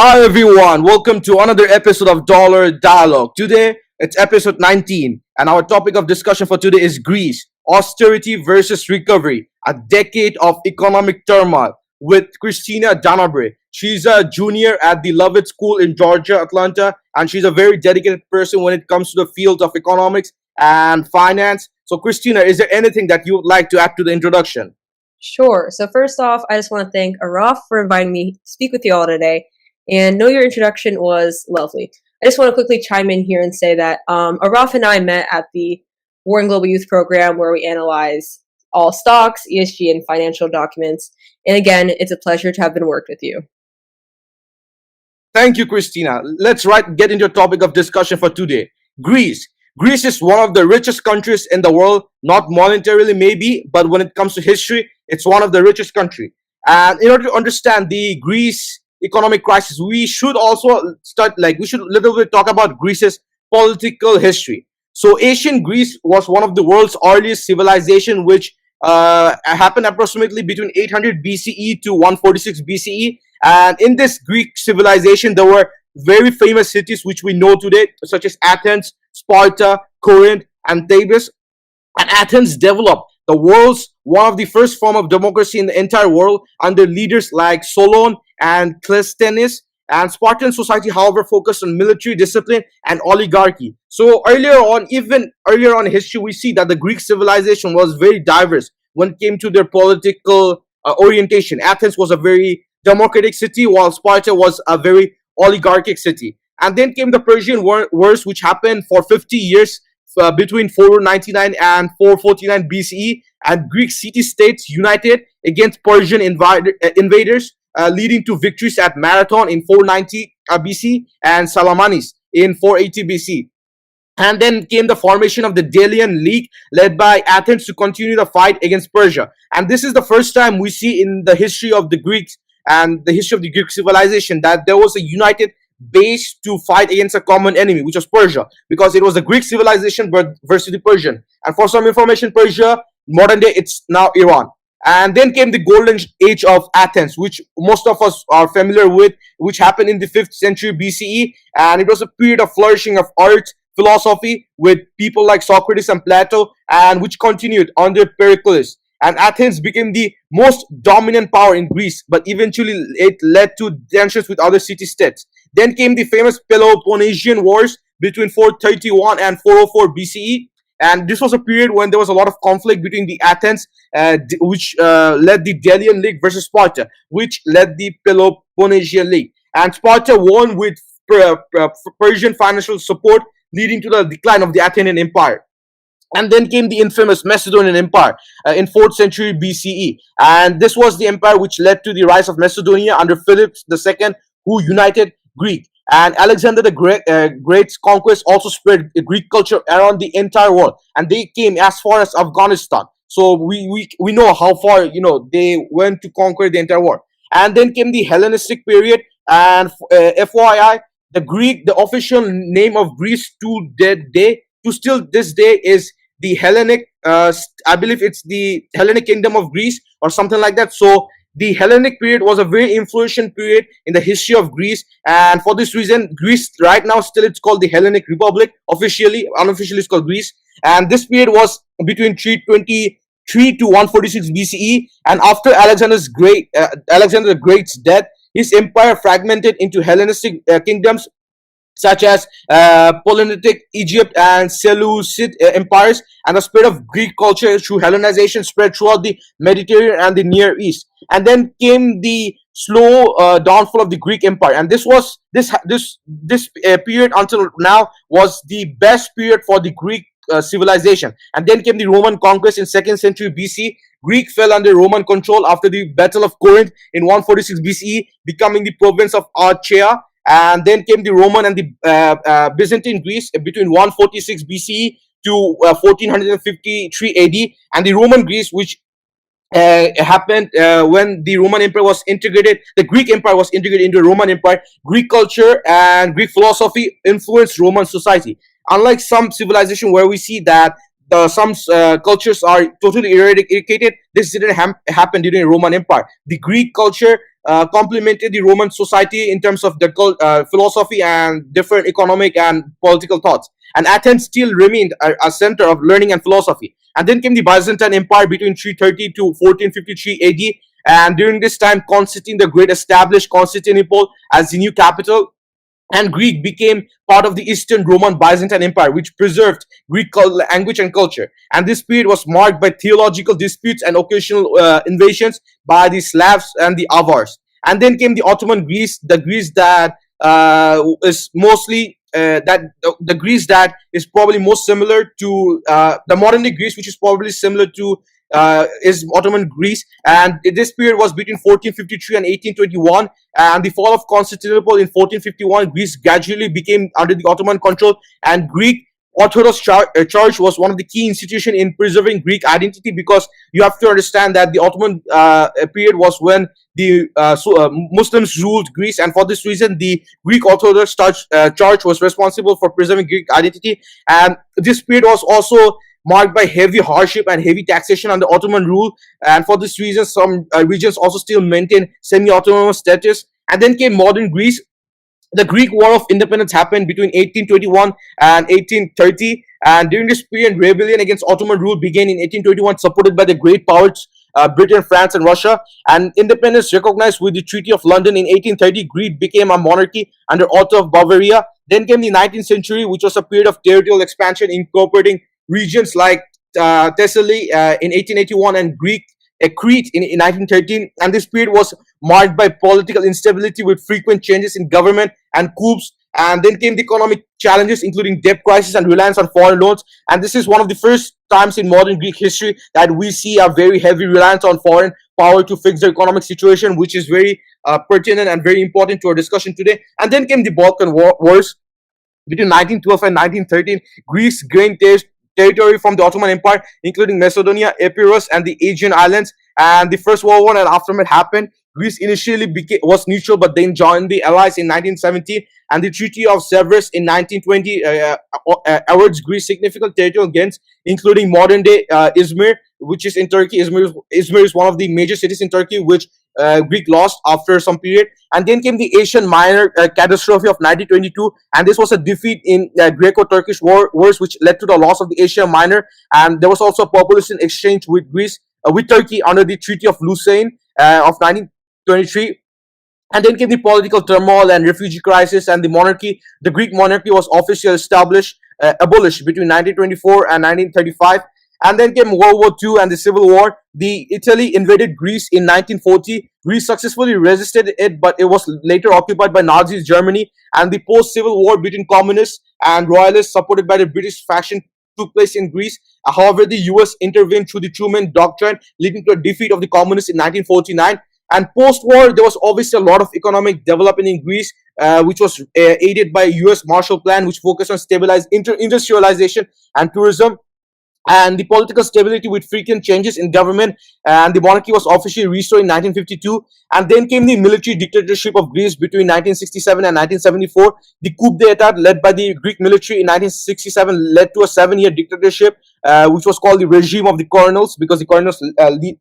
Hi everyone, welcome to another episode of Dollar Dialogue. Today it's episode 19 and our topic of discussion for today is Greece, austerity versus recovery, a decade of economic turmoil with Christina Dahabreh. She's a junior at the Lovett School in Georgia, Atlanta, and she's a very dedicated person when it comes to the field of economics and finance. So Christina, is there anything that you would like to add to the introduction? Sure. So first off, I just want to thank Araf for inviting me to speak with you all today. And know your introduction was lovely. I just want to quickly chime in here and say that Araf and I met at the War and Global Youth Program where we analyze all stocks, ESG, and financial documents. And again, it's a pleasure to have been worked with you. Thank you, Christina. Get into the topic of discussion for today. Greece. Greece is one of the richest countries in the world, not monetarily maybe, but when it comes to history, it's one of the richest country. And in order to understand the Greece economic crisis, we should also we should a little bit talk about Greece's political history. So ancient Greece was one of the world's earliest civilization, which happened approximately between 800 BCE to 146 BCE. And in this Greek civilization, there were very famous cities which we know today, such as Athens, Sparta, Corinth, and Thebes. And Athens developed the world's one of the first form of democracy in the entire world under leaders like Solon and Clisthenes. And Spartan society, however, focused on military discipline and oligarchy. So even earlier on in history, we see that the Greek civilization was very diverse when it came to their political orientation. Athens was a very democratic city, while Sparta was a very oligarchic city. And then came the Persian Wars, which happened for 50 years between 499 and 449 BCE, and Greek city-states united against Persian invaders, leading to victories at Marathon in 490 BC and Salamis in 480 BC. And then came the formation of the Delian League, led by Athens, to continue the fight against Persia. And this is the first time we see in the history of the Greeks and the history of the Greek civilization that there was a united base to fight against a common enemy, which was Persia, because it was the Greek civilization versus the Persian. And for some information, Persia, modern day, it's now Iran. And then came the golden age of Athens, which most of us are familiar with, which happened in the 5th century BCE. And it was a period of flourishing of art, philosophy, with people like Socrates and Plato, and which continued under Pericles. And Athens became the most dominant power in Greece, but eventually it led to tensions with other city-states. Then came the famous Peloponnesian Wars between 431 and 404 BCE. And this was a period when there was a lot of conflict between the Athens, which led the Delian League, versus Sparta, which led the Peloponnesian League. And Sparta won with Persian financial support, leading to the decline of the Athenian Empire. And then came the infamous Macedonian Empire in 4th century BCE. And this was the empire which led to the rise of Macedonia under Philip II, who united Greek. And Alexander the Great's conquest also spread Greek culture around the entire world. And they came as far as Afghanistan. So we know how far, they went to conquer the entire world. And then came the Hellenistic period. And FYI, the official name of Greece to still this day is the Hellenic, I believe it's the Hellenic Kingdom of Greece or something like that. So the Hellenic period was a very influential period in the history of Greece, and for this reason, Greece right now still it's called the Hellenic Republic. Officially, unofficially, it's called Greece. And this period was between 323 to 146 BCE. And after Alexander the Great's death, his empire fragmented into Hellenistic kingdoms such as Ptolemaic Egypt and Seleucid empires, and the spread of Greek culture through Hellenization spread throughout the Mediterranean and the Near East. And then came the slow downfall of the Greek Empire, and this period until now was the best period for the Greek civilization. And then came the Roman conquest in 2nd century BC. Greek fell under Roman control after the Battle of Corinth in 146 BCE, becoming the province of Achaea. And then came the Roman and the Byzantine Greece between 146 BCE to 1453 AD. And the Roman Greece, which happened when the Roman Empire was integrated, the Greek Empire was integrated into the Roman Empire. Greek culture and Greek philosophy influenced Roman society. Unlike some civilization where we see that some cultures are totally eradicated, this didn't happen during the Roman Empire. The Greek culture complemented the Roman society in terms of the philosophy and different economic and political thoughts. And Athens still remained a center of learning and philosophy. And then came the Byzantine Empire between 330 to 1453 AD. And during this time, Constantine the Great established Constantinople as the new capital, and Greek became part of the Eastern Roman Byzantine Empire, which preserved Greek language and culture. And this period was marked by theological disputes and occasional invasions by the Slavs and the Avars. And then came the Ottoman Greece, the Greece that is mostly the Greece that is probably most similar to the modern day Greece, which is probably similar to is Ottoman Greece. And this period was between 1453 and 1821. And the fall of Constantinople in 1451, Greece gradually became under the Ottoman control, and Greek Orthodox Church was one of the key institutions in preserving Greek identity, because you have to understand that the Ottoman period was when the Muslims ruled Greece, and for this reason the Greek Orthodox Church was responsible for preserving Greek identity. And this period was also marked by heavy hardship and heavy taxation under Ottoman rule, and for this reason some regions also still maintain semi-autonomous status. And then came modern Greece. The Greek War of Independence happened between 1821 and 1830, and during this period, rebellion against Ottoman rule began in 1821, supported by the great powers Britain, France, and Russia. And independence recognized with the Treaty of London in 1830. Greece became a monarchy under Otto of Bavaria. Then came the 19th century, which was a period of territorial expansion, incorporating regions like Thessaly in 1881 and Crete in 1913. And this period was marked by political instability with frequent changes in government and coups. And then came the economic challenges, including debt crisis and reliance on foreign loans. And this is one of the first times in modern Greek history that we see a very heavy reliance on foreign power to fix their economic situation, which is very pertinent and very important to our discussion today. And then came the Balkan Wars between 1912 and 1913. Greece gained territory from the Ottoman Empire, including Macedonia, Epirus, and the Aegean Islands. And the First World War and aftermath happened. Greece initially was neutral, but then joined the Allies in 1917, and the Treaty of Sevres in 1920 awards Greece significant territorial gains, including modern-day Izmir, which is in Turkey. Izmir is one of the major cities in Turkey, which Greek lost after some period. And then came the Asian Minor catastrophe of 1922, and this was a defeat in Greco-Turkish wars, which led to the loss of the Asia Minor. And there was also a population exchange with Turkey under the Treaty of Lausanne of 1923. And then came the political turmoil and refugee crisis, and the monarchy. The Greek monarchy was officially abolished between 1924 and 1935. And then came World War II and the Civil War. Italy invaded Greece in 1940. Greece successfully resisted it, but it was later occupied by Nazi Germany. And the post-Civil War between communists and royalists, supported by the British faction, took place in Greece. However, the US intervened through the Truman Doctrine, leading to a defeat of the communists in 1949. And post-war, there was obviously a lot of economic development in Greece, which was aided by US Marshall Plan, which focused on stabilized industrialization and tourism, and the political stability with frequent changes in government. And the monarchy was officially restored in 1952. And then came the military dictatorship of Greece between 1967 and 1974. The coup d'etat led by the Greek military in 1967 led to a 7-year dictatorship, which was called the regime of the colonels, because the colonels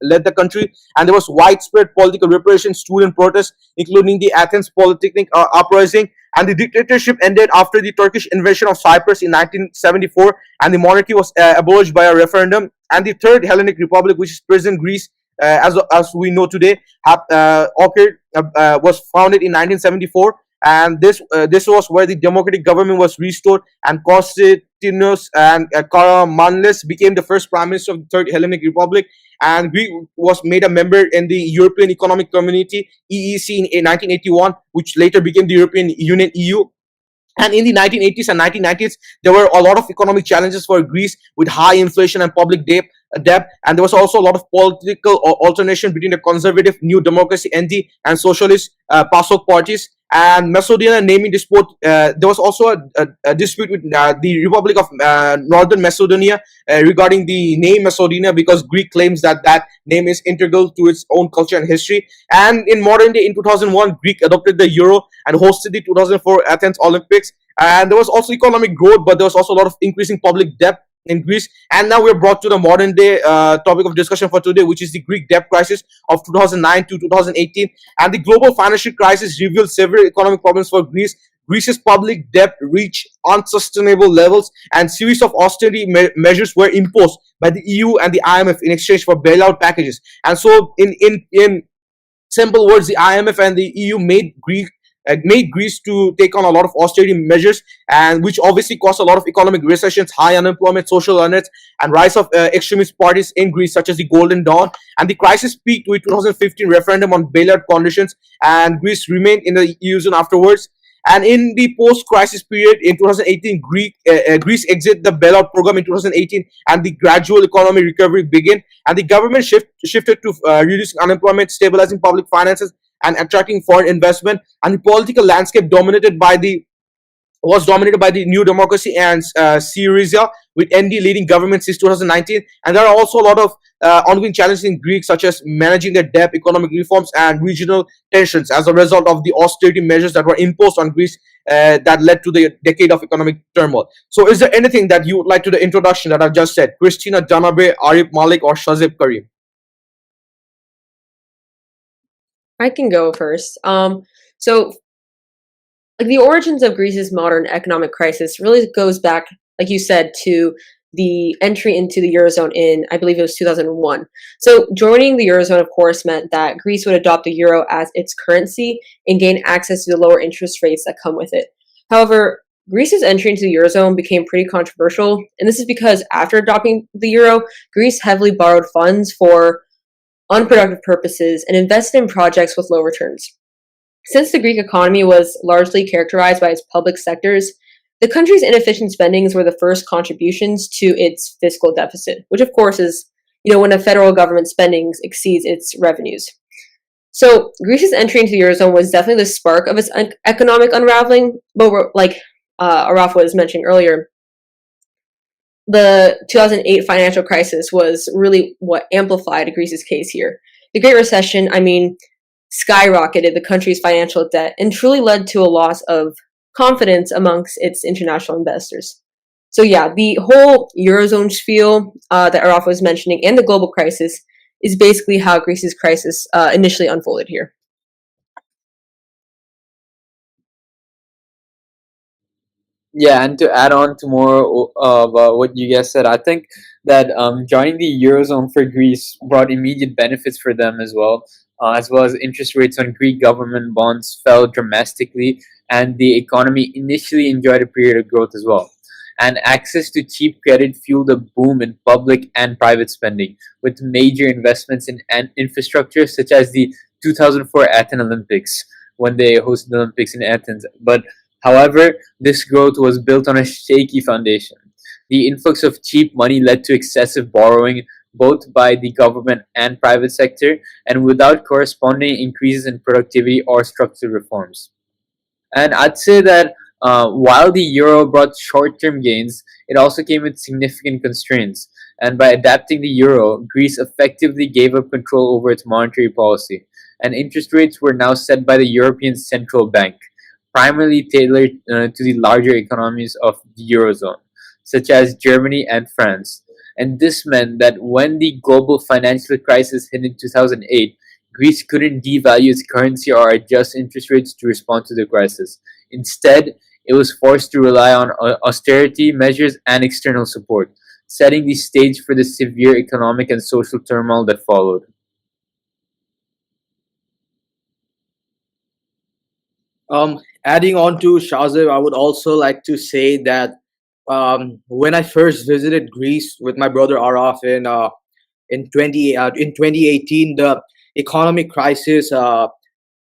led the country. And there was widespread political repression, student protests, including the Athens Polytechnic uprising. And the dictatorship ended after the Turkish invasion of Cyprus in 1974, and the monarchy was abolished by a referendum. And the Third Hellenic Republic, which is present Greece as we know today, was founded in 1974. And this was where the democratic government was restored, and Konstantinos and Karamanlis became the first prime minister of the Third Hellenic Republic. And Greece was made a member in the European Economic Community (EEC) in 1981, which later became the European Union (EU). And in the 1980s and 1990s, there were a lot of economic challenges for Greece with high inflation and public debt. And there was also a lot of political alternation between the conservative New Democracy (ND) and socialist PASOK parties. And Macedonia naming dispute. There was also a dispute with the Republic of Northern Macedonia regarding the name Macedonia, because Greek claims that name is integral to its own culture and history. And in modern day, in 2001, Greek adopted the euro and hosted the 2004 Athens Olympics. And there was also economic growth, but there was also a lot of increasing public debt. in Greece. And now we're brought to the modern day topic of discussion for today, which is the Greek debt crisis of 2009 to 2018. And the global financial crisis revealed several economic problems for Greece. Greece's public debt reached unsustainable levels, and series of austerity measures were imposed by the EU and the IMF in exchange for bailout packages. And so, in simple words, the IMF and the EU made Greece to take on a lot of austerity measures, and which obviously caused a lot of economic recessions, high unemployment, social unrest, and rise of extremist parties in Greece, such as the Golden Dawn. And the crisis peaked with 2015 referendum on bailout conditions, and Greece remained in the Eurozone afterwards. And in the post-crisis period in 2018, Greece exited the bailout program in 2018, and the gradual economic recovery began. And the government shifted to reducing unemployment, stabilizing public finances, and attracting foreign investment. And the political landscape dominated by the New Democracy and Syriza, with ND leading government since 2019. And there are also a lot of ongoing challenges in Greece, such as managing their debt, economic reforms, and regional tensions as a result of the austerity measures that were imposed on Greece that led to the decade of economic turmoil. So, is there anything that you would like to the introduction that I've just said? Christina, Dahabreh, Arif Malik, or Shazib Karim? I can go first. So like the origins of Greece's modern economic crisis really goes back, like you said, to the entry into the Eurozone in, I believe it was 2001. So joining the Eurozone, of course, meant that Greece would adopt the euro as its currency and gain access to the lower interest rates that come with it. However, Greece's entry into the Eurozone became pretty controversial, and this is because after adopting the euro, Greece heavily borrowed funds for unproductive purposes and invested in projects with low returns. Since the Greek economy was largely characterized by its public sectors, the country's inefficient spendings were the first contributions to its fiscal deficit, which of course is, when a federal government spending exceeds its revenues. So Greece's entry into the Eurozone was definitely the spark of its economic unraveling, but like Araf was mentioning earlier, the 2008 financial crisis was really what amplified Greece's case here. The Great Recession, skyrocketed the country's financial debt and truly led to a loss of confidence amongst its international investors. So yeah, the whole Eurozone spiel that Araf was mentioning and the global crisis is basically how Greece's crisis initially unfolded here. Yeah, and to add on to more about what you guys said, I think that joining the Eurozone for Greece brought immediate benefits for them as well as interest rates on Greek government bonds fell dramatically, and the economy initially enjoyed a period of growth as well. And access to cheap credit fueled a boom in public and private spending, with major investments in infrastructure such as the 2004 Athens Olympics, when they hosted the Olympics in Athens. But however, this growth was built on a shaky foundation. The influx of cheap money led to excessive borrowing, both by the government and private sector, and without corresponding increases in productivity or structural reforms. And I'd say that while the euro brought short term gains, it also came with significant constraints. And by adapting the euro, Greece effectively gave up control over its monetary policy. And interest rates were now set by the European Central Bank, primarily tailored to the larger economies of the Eurozone, such as Germany and France. And this meant that when the global financial crisis hit in 2008, Greece couldn't devalue its currency or adjust interest rates to respond to the crisis. Instead, it was forced to rely on austerity measures and external support, setting the stage for the severe economic and social turmoil that followed. Adding on to Shazib, I would also like to say that when I first visited Greece with my brother Araf in 2018, the economic crisis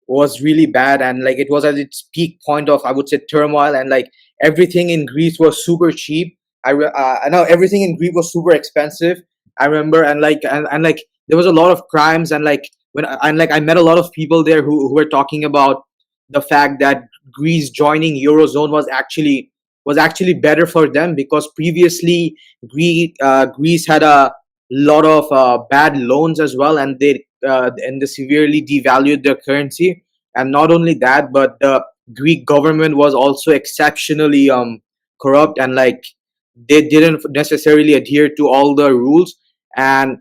was really bad, and like it was at its peak point of, I would say, turmoil, and like everything in Greece was super cheap. I know everything in Greece was super expensive. I remember, and like there was a lot of crimes, and like I met a lot of people there who were talking about the fact that Greece joining Eurozone was actually better for them, because previously Greece had a lot of bad loans as well, and they severely devalued their currency. And not only that, but the Greek government was also exceptionally corrupt, and like they didn't necessarily adhere to all the rules. And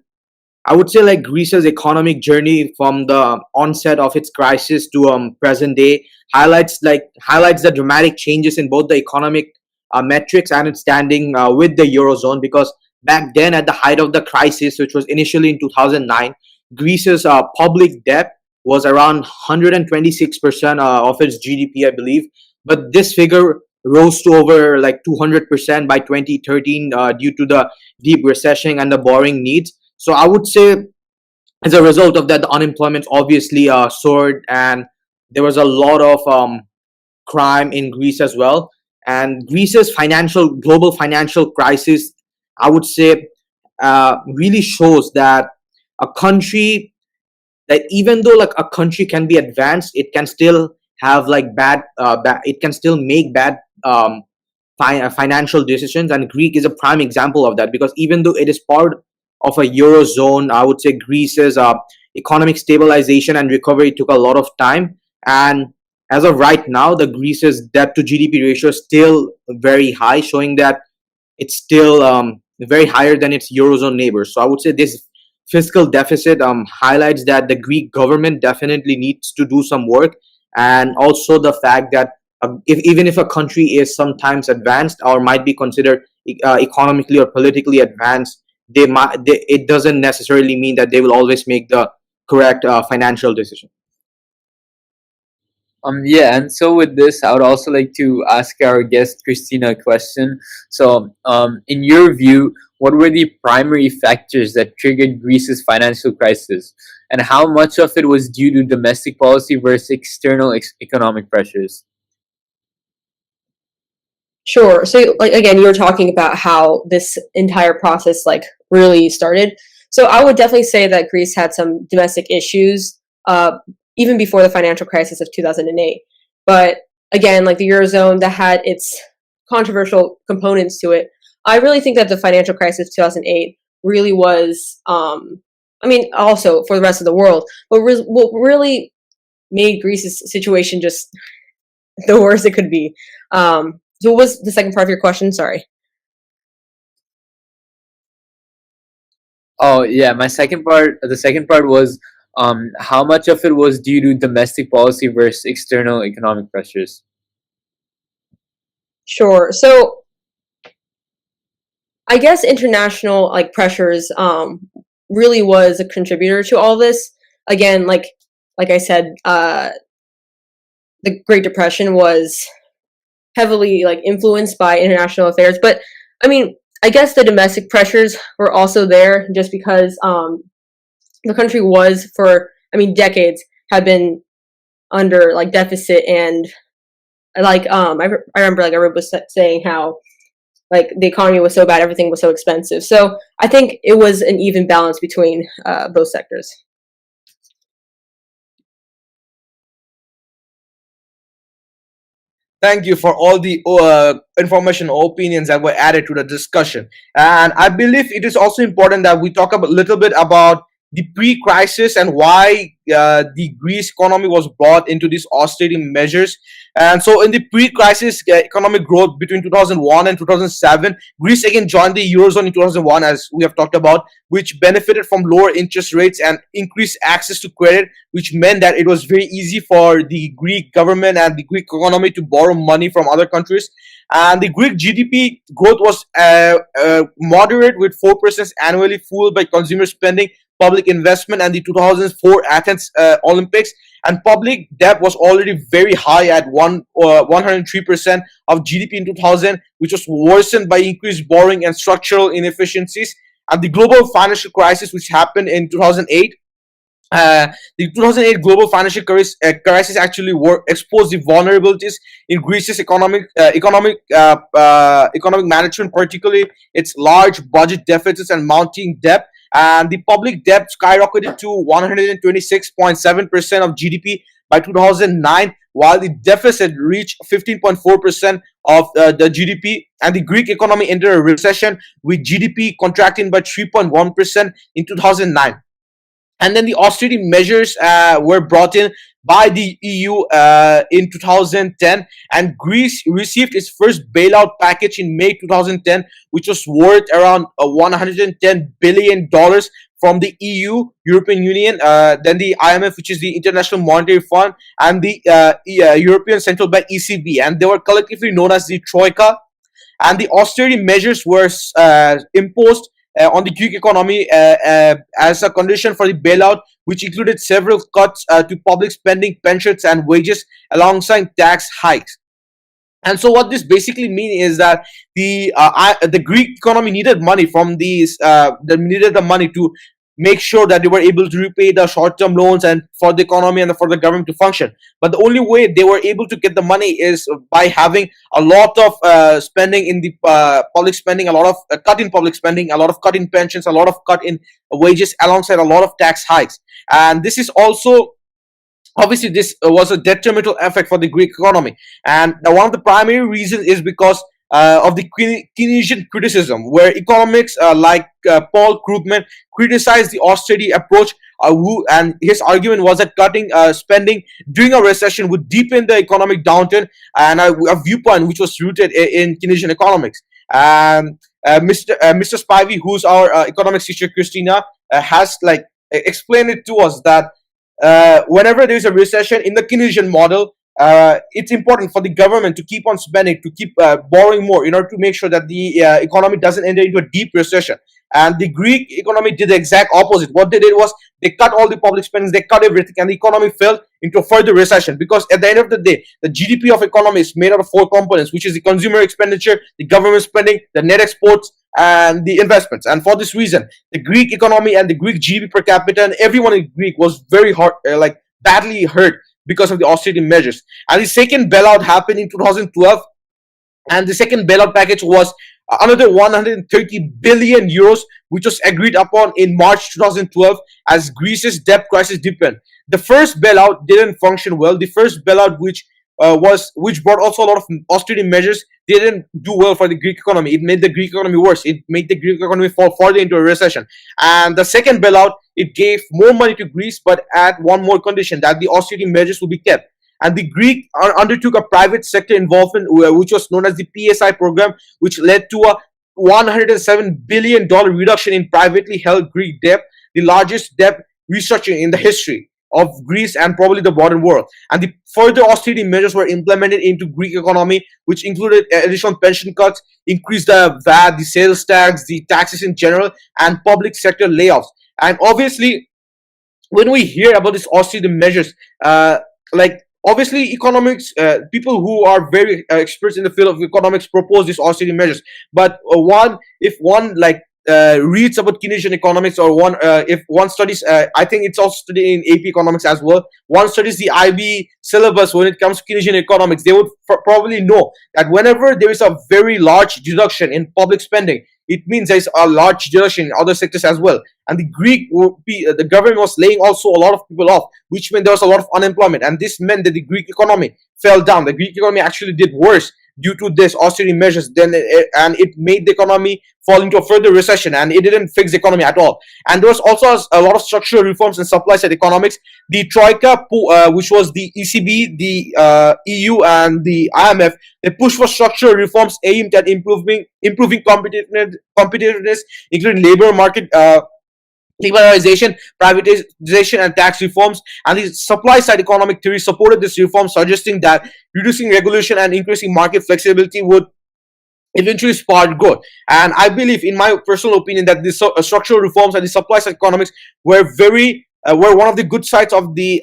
I would say like Greece's economic journey from the onset of its crisis to present day highlights the dramatic changes in both the economic metrics and its standing with the eurozone. Because back then, at the height of the crisis, which was initially in 2009, Greece's public debt was around 126% of its GDP, I believe. But this figure rose to over like 200% by 2013 due to the deep recession and the borrowing needs. So I would say, as a result of that, the unemployment obviously soared, and there was a lot of crime in Greece as well. And Greece's global financial crisis, I would say, really shows that a country that, even though like a country can be advanced, it can still have like it can still make bad financial decisions. And Greek is a prime example of that, because even though it is part of a eurozone, I would say Greece's economic stabilization and recovery took a lot of time. And as of right now, the Greece's debt to GDP ratio is still very high, showing that it's still very higher than its eurozone neighbors. So I would say this fiscal deficit highlights that the Greek government definitely needs to do some work. And also the fact that even if a country is sometimes advanced or might be considered economically or politically advanced, it doesn't necessarily mean that they will always make the correct financial decision. Yeah, and so with this, I would also like to ask our guest Christina a question. So, in your view, what were the primary factors that triggered Greece's financial crisis, and how much of it was due to domestic policy versus external economic pressures? Sure. So, like again, you were talking about how this entire process like really started. So, I would definitely say that Greece had some domestic issues, even before the financial crisis of 2008. But again, like the Eurozone, that had its controversial components to it. I really think that the financial crisis of 2008 really was, I mean, also for the rest of the world, but what really made Greece's situation just the worst it could be. So what was the second part of your question? Sorry. Oh yeah, the second part was how much of it was due to domestic policy versus external economic pressures. Sure. So I guess international like pressures really was a contributor to all this. Again, like I said, the Great Depression was heavily like influenced by international affairs. But I mean, I guess the domestic pressures were also there just because the country was for, I mean, decades had been under like deficit. And like I remember like everyone was saying how like the economy was so bad, everything was so expensive. So I think it was an even balance between both sectors. Thank you for all the information or opinions that were added to the discussion. And I believe it is also important that we talk a little bit about the pre-crisis and why the Greece economy was brought into these austerity measures. And so in the pre-crisis economic growth between 2001 and 2007, Greece again joined the Eurozone in 2001, as we have talked about, which benefited from lower interest rates and increased access to credit, which meant that it was very easy for the Greek government and the Greek economy to borrow money from other countries. And the Greek GDP growth was moderate, with 4% annually, fueled by consumer spending, public investment, and the 2004 Athens Olympics. And public debt was already very high at 103% of GDP in 2000, which was worsened by increased borrowing and structural inefficiencies. And the global financial crisis, which happened in 2008, the 2008 global financial crisis actually exposed the vulnerabilities in Greece's economic management, particularly its large budget deficits and mounting debt. And the public debt skyrocketed to 126.7% of GDP by 2009, while the deficit reached 15.4% of the GDP. And the Greek economy entered a recession, with GDP contracting by 3.1% in 2009. And then the austerity measures were brought in by the EU in 2010, and Greece received its first bailout package in May 2010, which was worth around $110 billion from the EU, European Union, then the IMF, which is the International Monetary Fund, and the European Central Bank (ECB), and they were collectively known as the Troika. And the austerity measures were imposed on the Greek economy as a condition for the bailout, which included several cuts to public spending, pensions, and wages, alongside tax hikes. And so, what this basically means is that the Greek economy needed money from these. They needed the money to make sure that they were able to repay the short-term loans and for the economy and for the government to function. But the only way they were able to get the money is by having a lot of spending in the public spending, a lot of cut in public spending, a lot of cut in pensions, a lot of cut in wages, alongside a lot of tax hikes. And this is also, obviously, this was a detrimental effect for the Greek economy, and one of the primary reasons is because of the Keynesian criticism, where economics like Paul Krugman criticized the austerity approach, and his argument was that cutting spending during a recession would deepen the economic downturn, and a viewpoint which was rooted in Keynesian economics. Mr. Spivey, who's our economics teacher, Christina, has explained it to us that whenever there is a recession in the Keynesian model, it's important for the government to keep on spending, to keep borrowing more in order to make sure that the economy doesn't enter into a deep recession. And the Greek economy did the exact opposite. What they did was they cut all the public spending, they cut everything, and the economy fell into a further recession. Because at the end of the day, the GDP of economy is made out of four components, which is the consumer expenditure, the government spending, the net exports, and the investments. And for this reason, the Greek economy and the Greek GDP per capita and everyone in Greek was very hard, badly hurt because of the austerity measures. And the second bailout happened in 2012, and the second bailout package was another 130 billion euros, which was agreed upon in March 2012 as Greece's debt crisis deepened. The first bailout didn't function well. The first bailout, which brought also a lot of austerity measures, didn't do well for the Greek economy. It made the Greek economy worse. It made the Greek economy fall further into a recession. And the second bailout, it gave more money to Greece, but at one more condition, that the austerity measures will be kept. And the Greek undertook a private sector involvement, which was known as the PSI program, which led to a $107 billion reduction in privately held Greek debt, the largest debt restructuring in the history of Greece and probably the modern world. And the further austerity measures were implemented into Greek economy, which included additional pension cuts, increased the VAT, the sales tax, the taxes in general, and public sector layoffs. And obviously, when we hear about these austerity measures, obviously economics, people who are very experts in the field of economics propose these austerity measures. But if one reads about Keynesian economics, or if one studies, I think it's also studied in AP economics as well, one studies the IB syllabus when it comes to Keynesian economics, they would probably know that whenever there is a very large deduction in public spending, it means there is a large deduction in other sectors as well. And the government was laying also a lot of people off, which meant there was a lot of unemployment, and this meant that the Greek economy fell down. The Greek economy actually did worse due to this austerity measures, and it made the economy fall into a further recession, and it didn't fix the economy at all. And there was also a lot of structural reforms in supply side economics. The Troika, which was the ECB, the EU, and the IMF, they pushed for structural reforms aimed at improving competitiveness, including labor market liberalization, privatization, and tax reforms. And the supply side economic theory supported this reform, suggesting that reducing regulation and increasing market flexibility would eventually spark growth. And I believe, in my personal opinion, that these structural reforms and the supply side economics were one of the good sides of the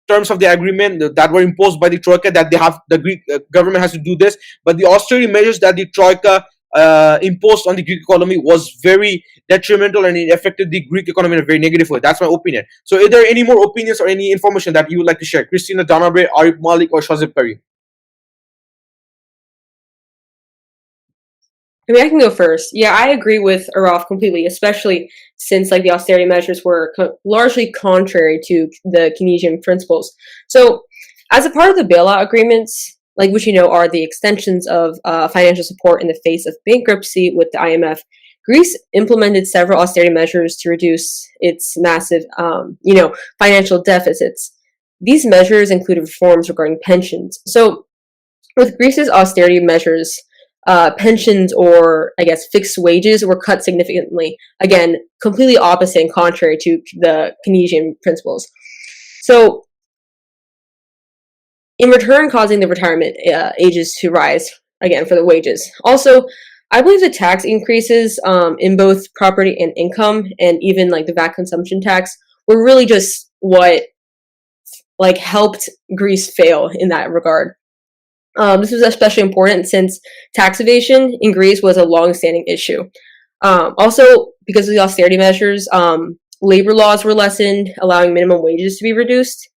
terms of the agreement that were imposed by the Troika, that the Greek government has to do this. But the austerity measures that the Troika imposed on the Greek economy was very detrimental, and it affected the Greek economy in a very negative way. That's my opinion. So, are there any more opinions or any information that you would like to share? Christina, Dahabreh, Arif Malik, or Shazib Pari? I mean, I can go first. Yeah, I agree with Araf completely, especially since the austerity measures were largely contrary to the Keynesian principles. So, as a part of the bailout agreements, which are the extensions of financial support in the face of bankruptcy with the IMF, Greece implemented several austerity measures to reduce its massive, financial deficits. These measures included reforms regarding pensions. So, with Greece's austerity measures, pensions, or I guess fixed wages, were cut significantly. Again, completely opposite and contrary to the Keynesian principles. So, in return, causing the retirement ages to rise again for the wages. Also, I believe the tax increases in both property and income, and even like the VAT consumption tax, were really just what like helped Greece fail in that regard. This was especially important since tax evasion in Greece was a long-standing issue. Also, because of the austerity measures, labor laws were lessened, allowing minimum wages to be reduced.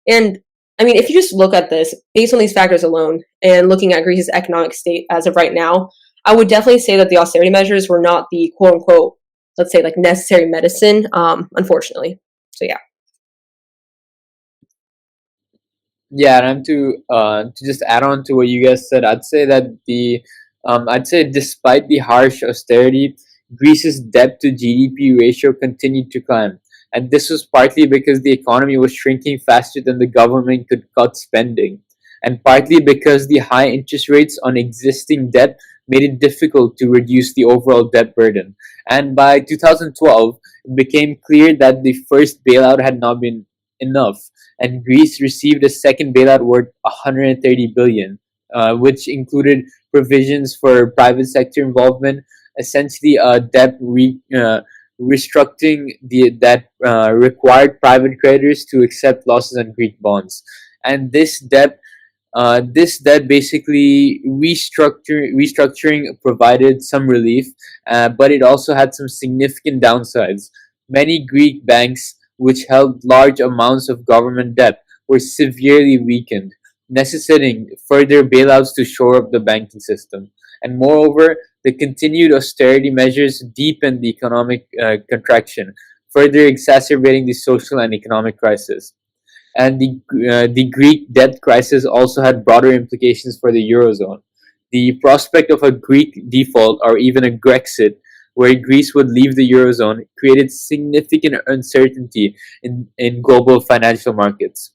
And I mean, if you just look at this based on these factors alone, and looking at Greece's economic state as of right now, I would definitely say that the austerity measures were not the quote-unquote, let's say, like necessary medicine, unfortunately. So yeah. Yeah, and to just add on to what you guys said, I'd say that I'd say despite the harsh austerity, Greece's debt to GDP ratio continued to climb, and this was partly because the economy was shrinking faster than the government could cut spending, and partly because the high interest rates on existing debt made it difficult to reduce the overall debt burden. And by 2012, it became clear that the first bailout had not been enough, and Greece received a second bailout worth 130 billion, which included provisions for private sector involvement, essentially restructuring that required private creditors to accept losses on Greek bonds, and this debt basically restructuring provided some relief, but it also had some significant downsides. Many Greek banks, which held large amounts of government debt, were severely weakened, necessitating further bailouts to shore up the banking system. And moreover, the continued austerity measures deepened the economic contraction, further exacerbating the social and economic crisis. And the Greek debt crisis also had broader implications for the Eurozone. The prospect of a Greek default or even a Grexit, where Greece would leave the Eurozone, created significant uncertainty in global financial markets.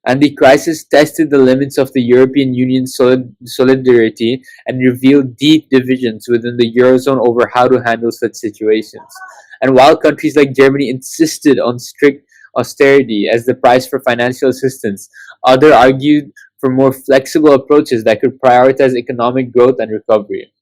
And the crisis tested the limits of the European Union's solidarity and revealed deep divisions within the Eurozone over how to handle such situations. And while countries like Germany insisted on strict austerity as the price for financial assistance, others argued for more flexible approaches that could prioritize economic growth and recovery.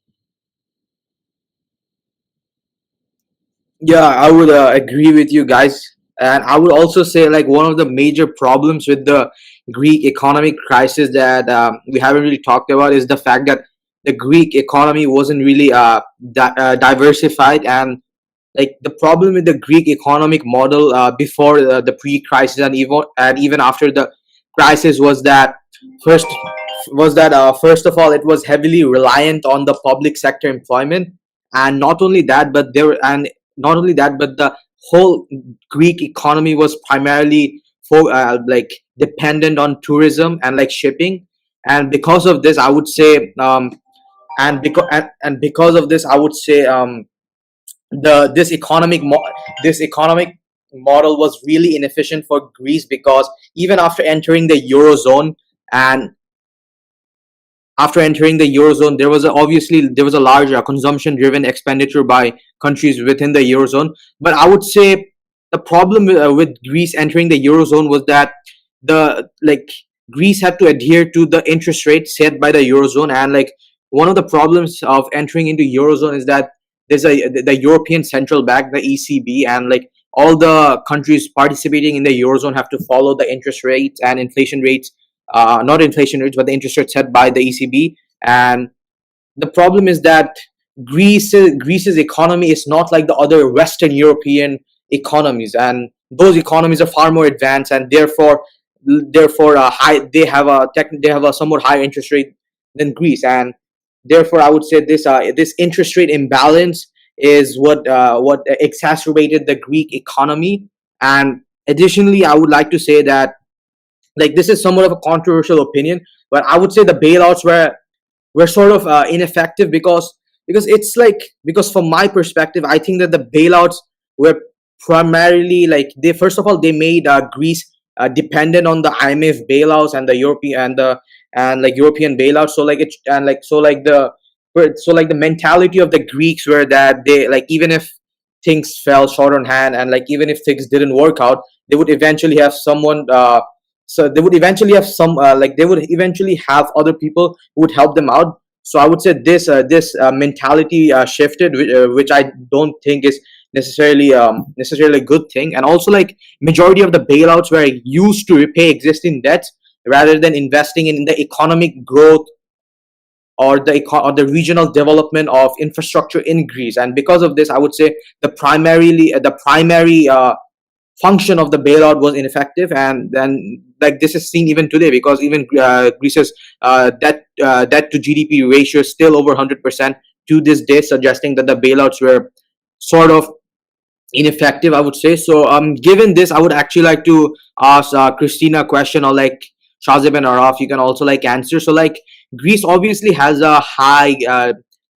Yeah, I would agree with you guys, and I would also say like one of the major problems with the Greek economic crisis that we haven't really talked about is the fact that the Greek economy wasn't really diversified. And like the problem with the Greek economic model before the pre-crisis, and even after the crisis, was that first first of all, it was heavily reliant on the public sector employment. And not only that but the whole Greek economy was primarily for like dependent on tourism and like shipping. And because of this I would say and because of this I would say the this economic model was really inefficient for Greece, because even after entering the Eurozone, and after entering the Eurozone, there was a large consumption driven expenditure by countries within the Eurozone. But I would say the problem with Greece entering the Eurozone was that the like Greece had to adhere to the interest rate set by the Eurozone. And like one of the problems of entering into Eurozone is that there's the European Central Bank, the ECB, and like all the countries participating in the Eurozone have to follow the interest rates and inflation rates, not inflation rates, but the interest rate set by the ECB. And the problem is that Greece's economy is not like the other Western European economies, and those economies are far more advanced, and therefore they have a somewhat higher interest rate than Greece. And therefore I would say this interest rate imbalance is what exacerbated the Greek economy. And additionally, I would like to say that like this is somewhat of a controversial opinion, but I would say the bailouts were sort of ineffective, because from my perspective I think that the bailouts were primarily like, they first of all they made Greece dependent on the IMF bailouts and the European and like European bailouts. So like it and like so like the so like the mentality of the Greeks were that they like even if things fell short on hand and like even if things didn't work out, they would eventually have someone. So they would eventually have some like they would eventually have other people who would help them out. So I would say this mentality shifted, which I don't think is necessarily a good thing. And also like majority of the bailouts were used to repay existing debts rather than investing in the economic growth or the regional development of infrastructure in Greece. And because of this, I would say the primary function of the bailout was ineffective. And then like this is seen even today, because even Greece's debt to GDP ratio is still over 100% to this day, suggesting that the bailouts were sort of ineffective, I would say. So given this, I would actually like to ask Christina a question, or like Shazib and Araf, you can also like answer. So like Greece obviously has a high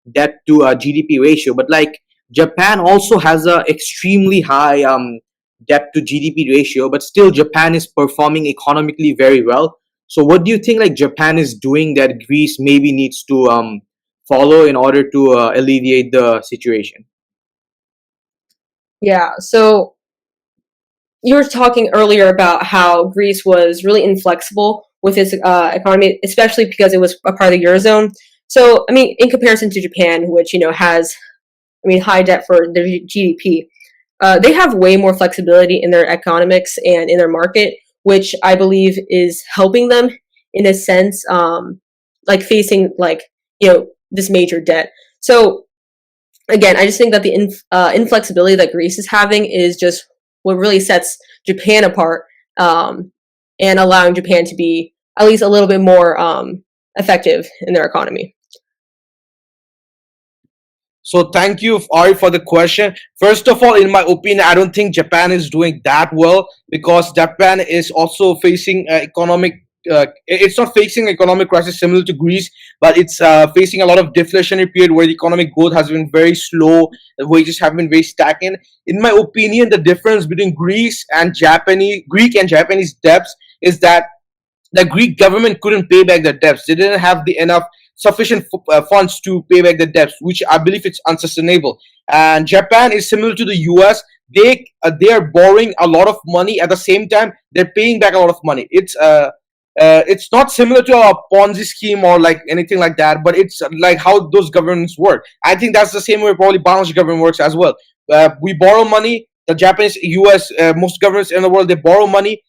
debt to GDP ratio, but like Japan also has a extremely high debt to GDP ratio, but still Japan is performing economically very well. So what do you think like Japan is doing that Greece maybe needs to follow in order to alleviate the situation? Yeah, so you were talking earlier about how Greece was really inflexible with its economy, especially because it was a part of the Eurozone. So, I mean, in comparison to Japan, which, has, high debt for their GDP, they have way more flexibility in their economics and in their market, which I believe is helping them in a sense, like facing this major debt. So again, I just think that the inflexibility that Greece is having is just what really sets Japan apart, and allowing Japan to be at least a little bit more effective in their economy. So thank you, Ari, for the question. First of all, in my opinion, I don't think Japan is doing that well, because Japan is also facing economic. It's not facing economic crisis similar to Greece, but it's facing a lot of deflationary period where the economic growth has been very slow. The wages have been very stagnant. In my opinion, the difference between Greek and Japanese debts is that the Greek government couldn't pay back the debts. They didn't have the enough sufficient funds to pay back the debts, which I believe it's unsustainable. And Japan is similar to the US. They are borrowing a lot of money at the same time they're paying back a lot of money. It's not similar to a Ponzi scheme or like anything like that, but it's like how those governments work. I think that's the same way probably Bangladesh government works as well. We borrow money. The Japanese, US, most governments in the world, they borrow money.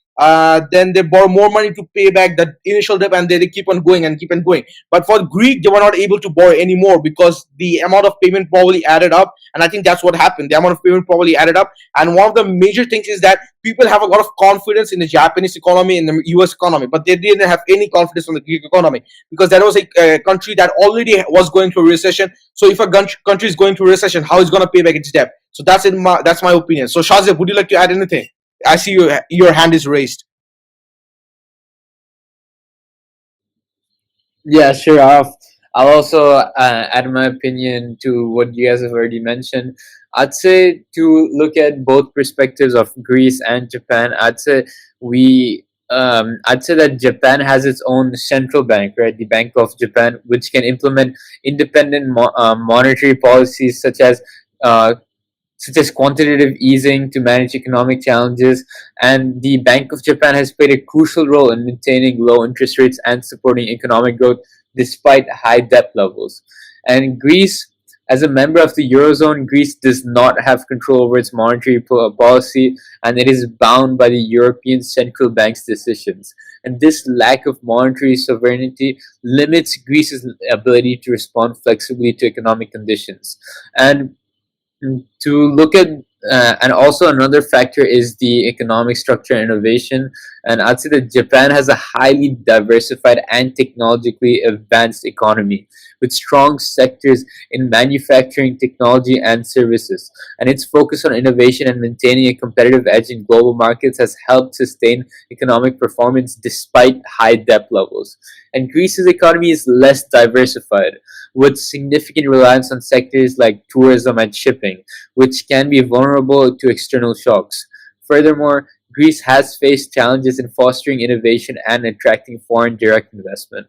Then they borrow more money to pay back the initial debt, and they keep on going and keep on going. But for Greek, they were not able to borrow anymore because the amount of payment probably added up, and I think that's what happened. The amount of payment probably added up, and one of the major things is that people have a lot of confidence in the Japanese economy and the US economy, but they didn't have any confidence on the Greek economy, because that was a country that already was going through a recession. So if a country is going through a recession, how is going to pay back its debt? So that's my opinion. So Shazib, would you like to add anything? I see your hand is raised. Yeah, sure. I'll also add my opinion to what you guys have already mentioned. I'd say to look at both perspectives of Greece and Japan. I'd say that Japan has its own central bank, right? The Bank of Japan, which can implement independent monetary policies uh, such as quantitative easing to manage economic challenges. And the Bank of Japan has played a crucial role in maintaining low interest rates and supporting economic growth despite high debt levels. And Greece, as a member of the Eurozone, Greece does not have control over its monetary policy, and it is bound by the European Central Bank's decisions. And this lack of monetary sovereignty limits Greece's ability to respond flexibly to economic conditions. And to look at and also another factor is the economic structure and innovation. And I'd say that Japan has a highly diversified and technologically advanced economy with strong sectors in manufacturing, technology, and services. And its focus on innovation and maintaining a competitive edge in global markets has helped sustain economic performance despite high debt levels. And Greece's economy is less diversified, with significant reliance on sectors like tourism and shipping, which can be vulnerable to external shocks. Furthermore, Greece has faced challenges in fostering innovation and attracting foreign direct investment.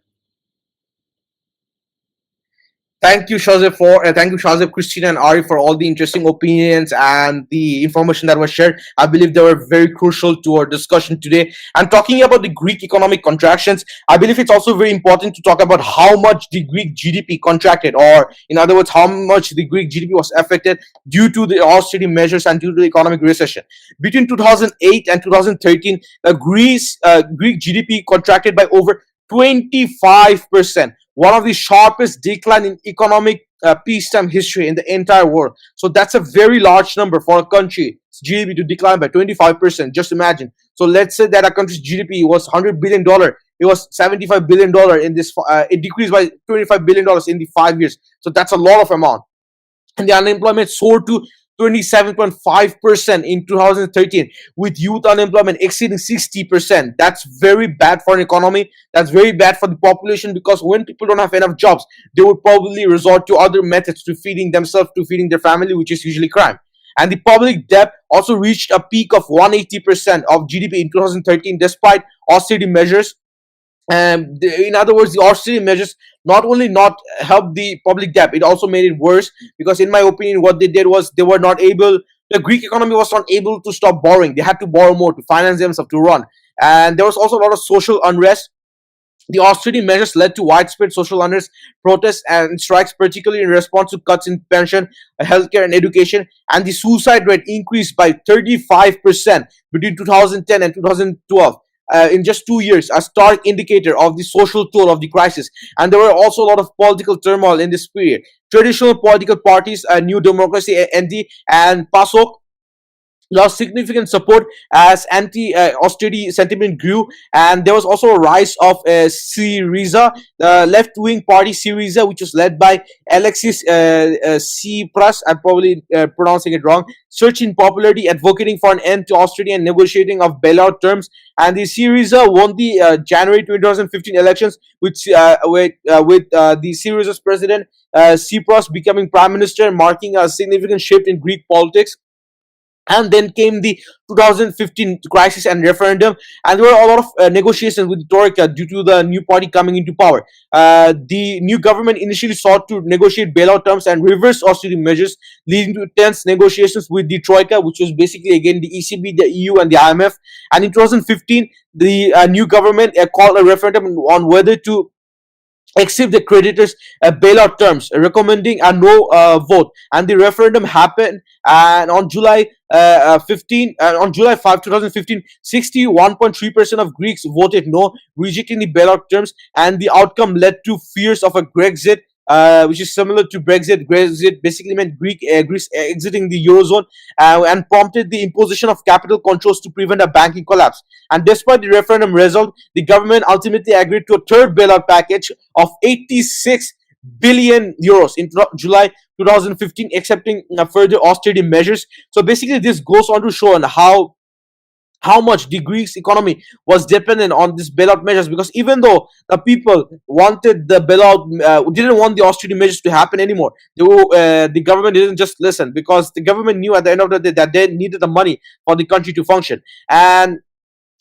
Thank you, Shazib, Christina, and Ari for all the interesting opinions and the information that was shared. I believe they were very crucial to our discussion today. And talking about the Greek economic contractions, I believe it's also very important to talk about how much the Greek GDP contracted, or in other words, how much the Greek GDP was affected due to the austerity measures and due to the economic recession. Between 2008 and 2013, Greek GDP contracted by over 25%, one of the sharpest decline in economic peacetime history in the entire world. So that's a very large number for a country's GDP to decline by 25%. Just imagine. So let's say that a country's GDP was $100 billion. It was $75 billion in this. It decreased by $25 billion in the 5 years. So that's a lot of amount. And the unemployment soared to 27.5% in 2013, with youth unemployment exceeding 60%. That's very bad for an economy. That's very bad for the population, because when people don't have enough jobs, they would probably resort to other methods to feeding themselves, to feeding their family, which is usually crime. And the public debt also reached a peak of 180% of GDP in 2013, despite austerity measures. In other words, the austerity measures not only not helped the public debt, it also made it worse, because in my opinion, what they did was they were not able, the Greek economy was not able to stop borrowing. They had to borrow more to finance themselves to run. And there was also a lot of social unrest. The austerity measures led to widespread social unrest, protests, and strikes, particularly in response to cuts in pension, healthcare, and education. And the suicide rate increased by 35% between 2010 and 2012. In just 2 years, a stark indicator of the social toll of the crisis. And there were also a lot of political turmoil in this period. Traditional political parties, New Democracy, ND, and PASOK, lost significant support as anti-austerity sentiment grew, and there was also a rise of Syriza, the left-wing party Syriza, which was led by Alexis Tsipras. I'm probably pronouncing it wrong. Surged in popularity, advocating for an end to austerity and negotiating of bailout terms. And the Syriza won the January 2015 elections, with the Syriza's president Tsipras becoming prime minister, marking a significant shift in Greek politics. And then came the 2015 crisis and referendum, and there were a lot of negotiations with the Troika due to the new party coming into power. The new government initially sought to negotiate bailout terms and reverse austerity measures, leading to tense negotiations with the Troika, which was basically again the ECB, the EU, and the IMF. And in 2015, the new government called a referendum on whether to accept the creditors' bailout terms, recommending a no vote. And the referendum happened, and on July 5, 2015, 61.3% of Greeks voted no, rejecting the bailout terms, and the outcome led to fears of a Grexit, which is similar to Brexit. Brexit basically meant Greece exiting the Eurozone, and prompted the imposition of capital controls to prevent a banking collapse. And despite the referendum result, the government ultimately agreed to a third bailout package of 86 billion euros in July 2015, accepting further austerity measures. So basically, this goes on to show on how much the Greece economy was dependent on these bailout measures, because even though the people wanted the bailout, didn't want the austerity measures to happen anymore, the government didn't just listen, because the government knew at the end of the day that they needed the money for the country to function. And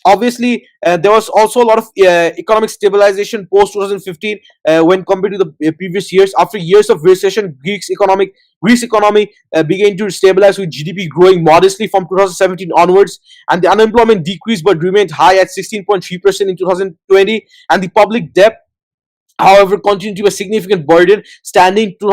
obviously, there was also a lot of economic stabilization post 2015 when compared to the previous years. After years of recession, Greece economy began to stabilize, with GDP growing modestly from 2017 onwards, and the unemployment decreased but remained high at 16.3% in 2020, and the public debt, however, continued to be a significant burden, standing to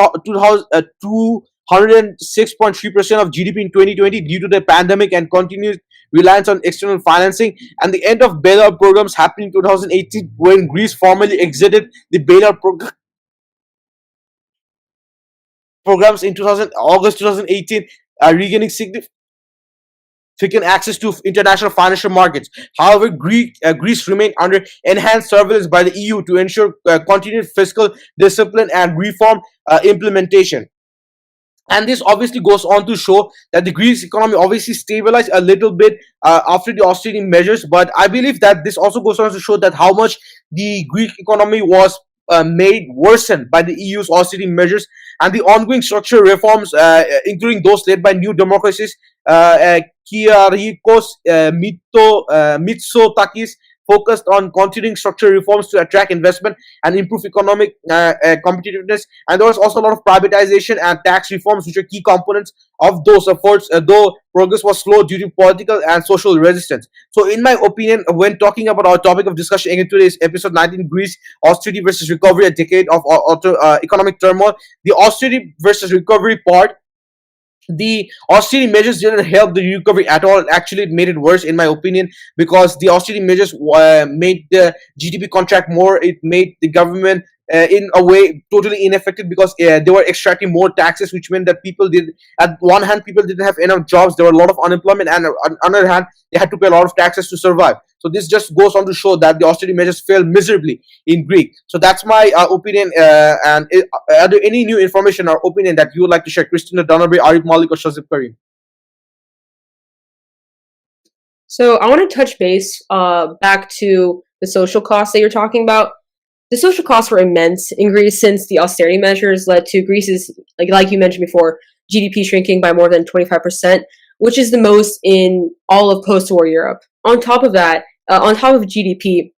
206.3% of GDP in 2020 due to the pandemic and continued reliance on external financing. And the end of bailout programs happened in 2018, when Greece formally exited the bailout programs in August 2018, regaining significant access to international financial markets. However, Greece remained under enhanced surveillance by the EU to ensure continued fiscal discipline and reform implementation. And this obviously goes on to show that the Greece economy obviously stabilized a little bit after the austerity measures. But I believe that this also goes on to show that how much the Greek economy was made worsened by the EU's austerity measures, and the ongoing structural reforms, including those led by New Democracies, Kyriakos Mitsotakis focused on continuing structural reforms to attract investment and improve economic competitiveness. And there was also a lot of privatization and tax reforms, which are key components of those efforts, though progress was slow due to political and social resistance. So, in my opinion, when talking about our topic of discussion in today's episode 19, Greece, austerity versus recovery, a decade of economic turmoil, the austerity versus recovery part, the austerity measures didn't help the recovery at all. Actually, it made it worse, in my opinion, because the austerity measures made the GDP contract more. It made the government, in a way, totally ineffective, because they were extracting more taxes, which meant that people did. At one hand, people didn't have enough jobs. There were a lot of unemployment, and on the other hand, they had to pay a lot of taxes to survive. So this just goes on to show that the austerity measures failed miserably in Greek. So that's my opinion. Are there any new information or opinion that you would like to share? Christina, Dahabreh, Arif Malik, or Shazib Karim? So I want to touch base back to the social costs that you're talking about. The social costs were immense in Greece since the austerity measures led to Greece's, like you mentioned before, GDP shrinking by more than 25%, which is the most in all of post-war Europe. On top of that, on top of GDP,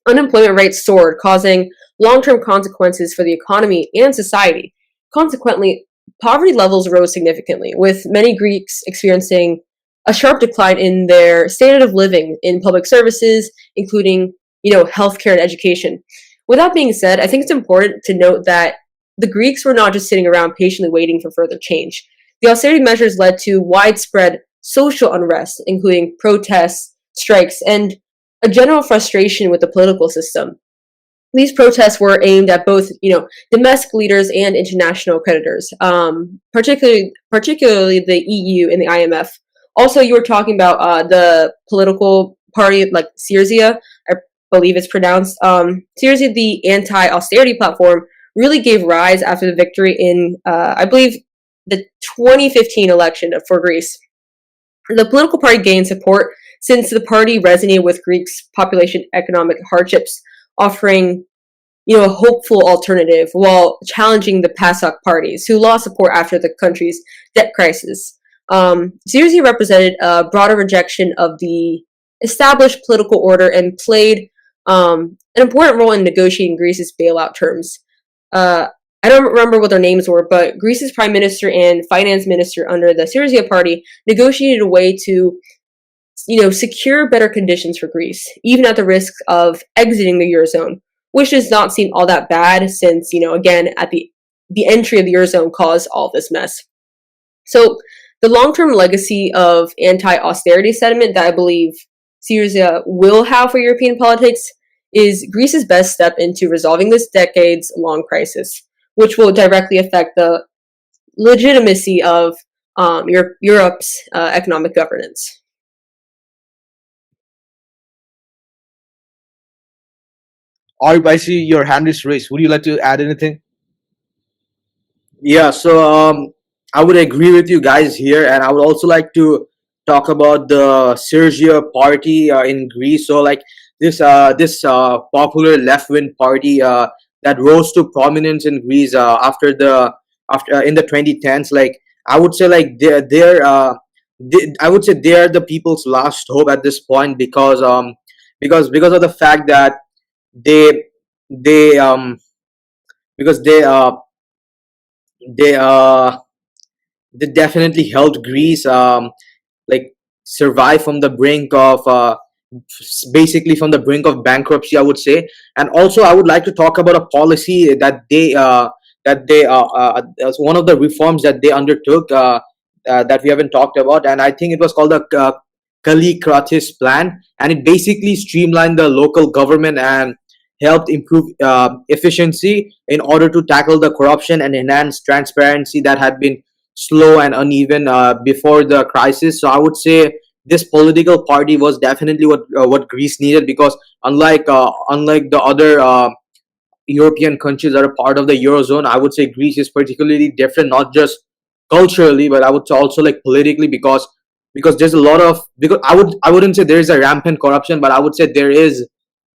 unemployment rates soared, causing long-term consequences for the economy and society. Consequently, poverty levels rose significantly, with many Greeks experiencing a sharp decline in their standard of living in public services, including, healthcare and education. With that being said, I think it's important to note that the Greeks were not just sitting around patiently waiting for further change. The austerity measures led to widespread social unrest, including protests, strikes, and a general frustration with the political system. These protests were aimed at both, domestic leaders and international creditors, particularly the EU and the IMF. Also, you were talking about the political party like Syriza, I believe it's pronounced. Syriza, the anti-austerity platform, really gave rise after the victory in, I believe, the 2015 election for Greece. The political party gained support since the party resonated with Greeks' population economic hardships, offering a hopeful alternative while challenging the PASOK parties, who lost support after the country's debt crisis. Syriza represented a broader rejection of the established political order and played an important role in negotiating Greece's bailout terms. I don't remember what their names were, but Greece's prime minister and finance minister under the Syriza party negotiated a way to, secure better conditions for Greece, even at the risk of exiting the Eurozone, which does not seem all that bad since, again, at the entry of the Eurozone caused all this mess. So the long-term legacy of anti-austerity sentiment that I believe Syriza will have for European politics is Greece's best step into resolving this decades-long crisis, which will directly affect the legitimacy of Europe's economic governance. Arif, I see your hand is raised. Would you like to add anything? Yeah, so I would agree with you guys here, and I would also like to talk about the Syriza party in Greece. So, like this popular left-wing party that rose to prominence in Greece after in the 2010s. Like I would say, like I would say they are the people's last hope at this point, because because of the fact that they they because they they definitely helped Greece like survive from the brink of basically from the brink of bankruptcy, I would say. And also I would like to talk about a policy that they as one of the reforms that they undertook that we haven't talked about, and I think it was called the Kallikratis plan, and it basically streamlined the local government and helped improve efficiency in order to tackle the corruption and enhance transparency that had been slow and uneven before the crisis. So I would say this political party was definitely what Greece needed, because unlike the other European countries that are part of the Eurozone, I would say Greece is particularly different, not just culturally, but I would say also like politically, because there's a lot of, because I wouldn't say there is a rampant corruption, but I would say there is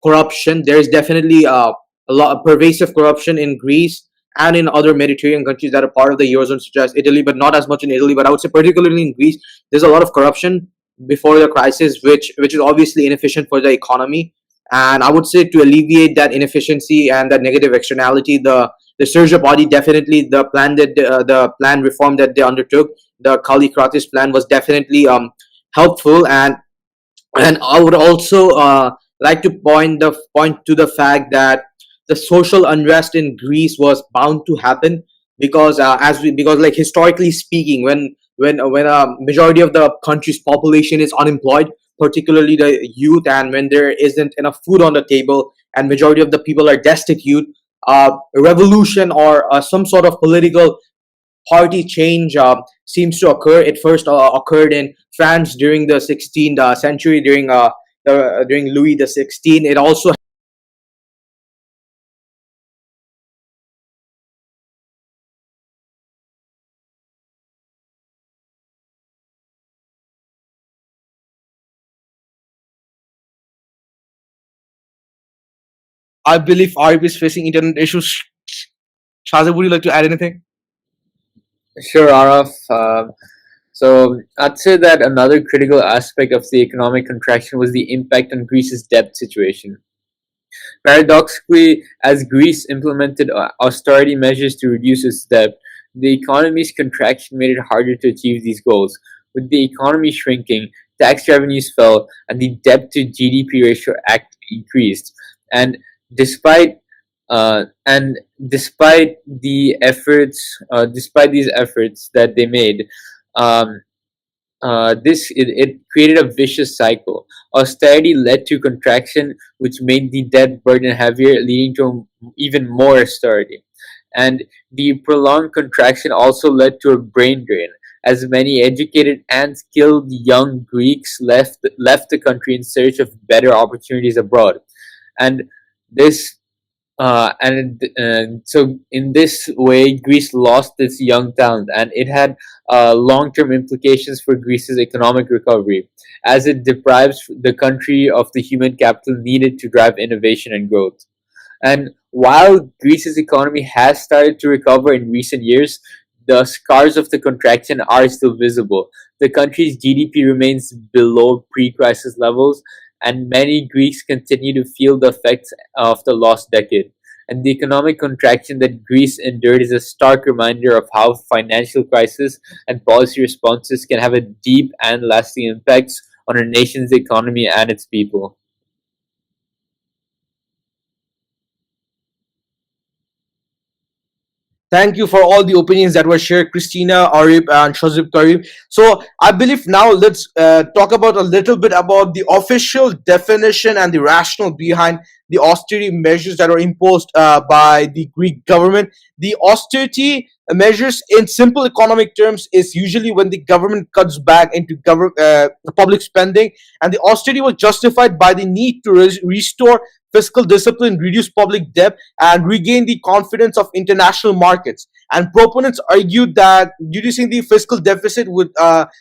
corruption. There is definitely a lot of pervasive corruption in Greece, and in other Mediterranean countries that are part of the Eurozone, such as Italy, but not as much in Italy. But I would say particularly in Greece, there's a lot of corruption before the crisis, which is obviously inefficient for the economy. And I would say to alleviate that inefficiency and that negative externality, the Surge body definitely the plan reform that they undertook, the Kallikratis plan was definitely helpful. And I would also like to point to the fact that the social unrest in Greece was bound to happen because because like historically speaking, when a majority of the country's population is unemployed, particularly the youth, and when there isn't enough food on the table, and majority of the people are destitute, a revolution or some sort of political party change seems to occur. It first occurred in France during the 16th century, during Louis the 16th. It also, I believe RB is facing internet issues. Shazib, would you like to add anything? Sure, Araf. So I'd say that another critical aspect of the economic contraction was the impact on Greece's debt situation. Paradoxically, as Greece implemented austerity measures to reduce its debt, the economy's contraction made it harder to achieve these goals. With the economy shrinking, tax revenues fell, and the debt to GDP ratio increased. And despite despite despite these efforts that they made, um, it created a vicious cycle. Austerity led to contraction, which made the debt burden heavier, leading to even more austerity. And the prolonged contraction also led to a brain drain, as many educated and skilled young Greeks left the country in search of better opportunities abroad. And this so in this way, Greece lost its young talent, and it had long-term implications for Greece's economic recovery, as it deprives the country of the human capital needed to drive innovation and growth. And while Greece's economy has started to recover in recent years, the scars of the contraction are still visible. The country's GDP remains below pre-crisis levels, and many Greeks continue to feel the effects of the lost decade. And the economic contraction that Greece endured is a stark reminder of how financial crisis and policy responses can have a deep and lasting impacts on a nation's economy and its people. Thank you for all the opinions that were shared, Christina, Arif, and Shazib Karim. So I believe now let's talk about a little bit about the official definition and the rationale behind the austerity measures that are imposed by the Greek government. The austerity measures, in simple economic terms, is usually when the government cuts back into public spending, and the austerity was justified by the need to restore fiscal discipline, reduce public debt, and regain the confidence of international markets. And proponents argued that reducing the fiscal deficit would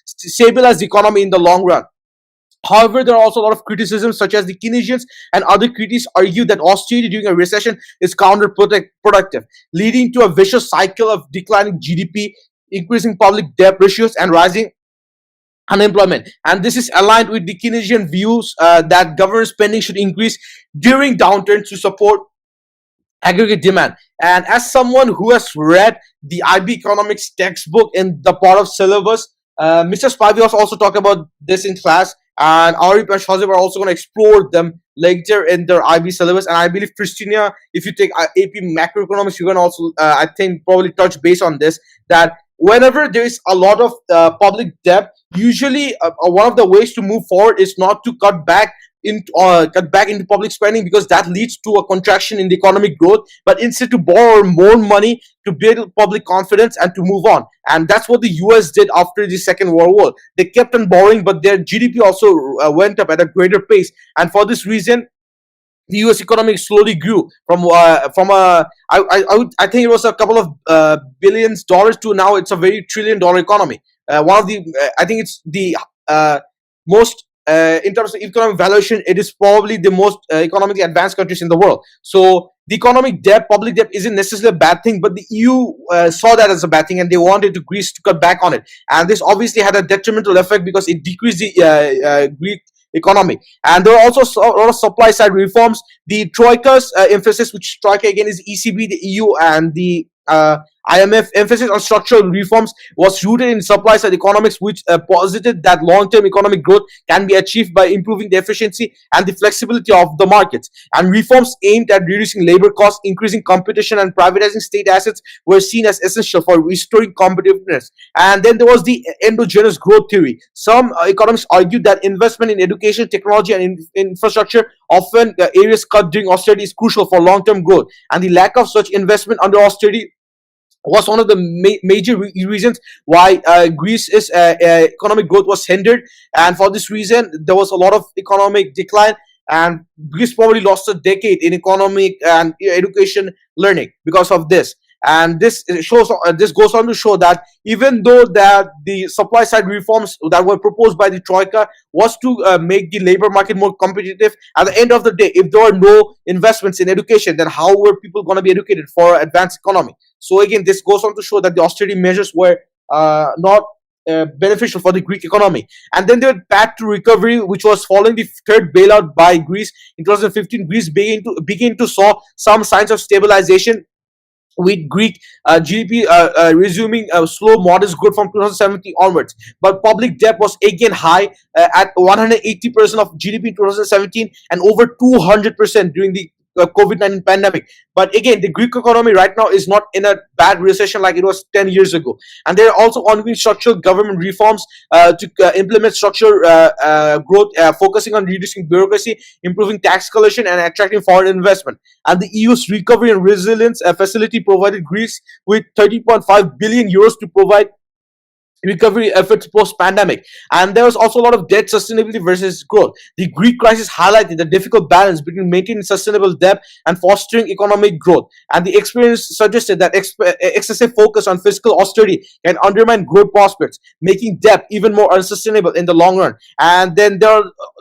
stabilize the economy in the long run. However, there are also a lot of criticisms, such as the Keynesians and other critics argue that austerity during a recession is counterproductive, leading to a vicious cycle of declining GDP, increasing public debt ratios, and rising unemployment. And this is aligned with the Keynesian views that government spending should increase during downturns to support aggregate demand. And as someone who has read the IB economics textbook in the part of syllabus, Mr. Spivey has also talked about this in class, and Arif and Shazib are also going to explore them later in their IB syllabus. And I believe, Christina, if you take AP macroeconomics, you can also, I think, probably touch base on this, that whenever there is a lot of public debt, usually one of the ways to move forward is not to cut back into public spending, because that leads to a contraction in the economic growth, but instead to borrow more money to build public confidence and to move on. And that's what the US did after the Second World War. They kept on borrowing, but their GDP also went up at a greater pace. And for this reason, the U.S. economy slowly grew I think it was a couple of billions dollars to now it's a very $1 trillion economy. One of the I think it's the most in terms of economic valuation, it is probably the most economically advanced countries in the world. So the economic debt, public debt isn't necessarily a bad thing, but the EU saw that as a bad thing, and they wanted to Greece to cut back on it. And this obviously had a detrimental effect because it decreased the Greek economy. And there are also a lot of supply side reforms. The Troika's emphasis, which Troika again is ECB, the EU, and the IMF emphasis on structural reforms was rooted in supply side economics, which posited that long-term economic growth can be achieved by improving the efficiency and the flexibility of the markets. And reforms aimed at reducing labor costs, increasing competition, and privatizing state assets were seen as essential for restoring competitiveness. And then there was the endogenous growth theory. Some economists argued that investment in education, technology, and infrastructure, often areas cut during austerity, is crucial for long-term growth. And the lack of such investment under austerity was one of the major reasons why Greece's economic growth was hindered. And for this reason, there was a lot of economic decline, and Greece probably lost a decade in economic and education learning because of this. And this goes on to show that even though that the supply side reforms that were proposed by the Troika was to make the labor market more competitive, at the end of the day, if there are no investments in education, then how were people going to be educated for advanced economy? So again, this goes on to show that the austerity measures were not beneficial for the Greek economy. And then there was path to recovery, which was following the third bailout by Greece in 2015. Greece began to saw some signs of stabilization, with Greek GDP resuming slow, modest growth from 2017 onwards. But public debt was again high at 180% of GDP in 2017 and over 200% during the COVID-19 pandemic. But again, the Greek economy right now is not in a bad recession like it was 10 years ago. And there are also ongoing structural government reforms to implement structural growth, focusing on reducing bureaucracy, improving tax collection, and attracting foreign investment. And the EU's recovery and resilience facility provided Greece with 30.5 billion euros to provide recovery efforts post-pandemic. And there was also a lot of debt sustainability versus growth. The Greek crisis highlighted the difficult balance between maintaining sustainable debt and fostering economic growth. And the experience suggested that excessive focus on fiscal austerity can undermine growth prospects, making debt even more unsustainable in the long run. And then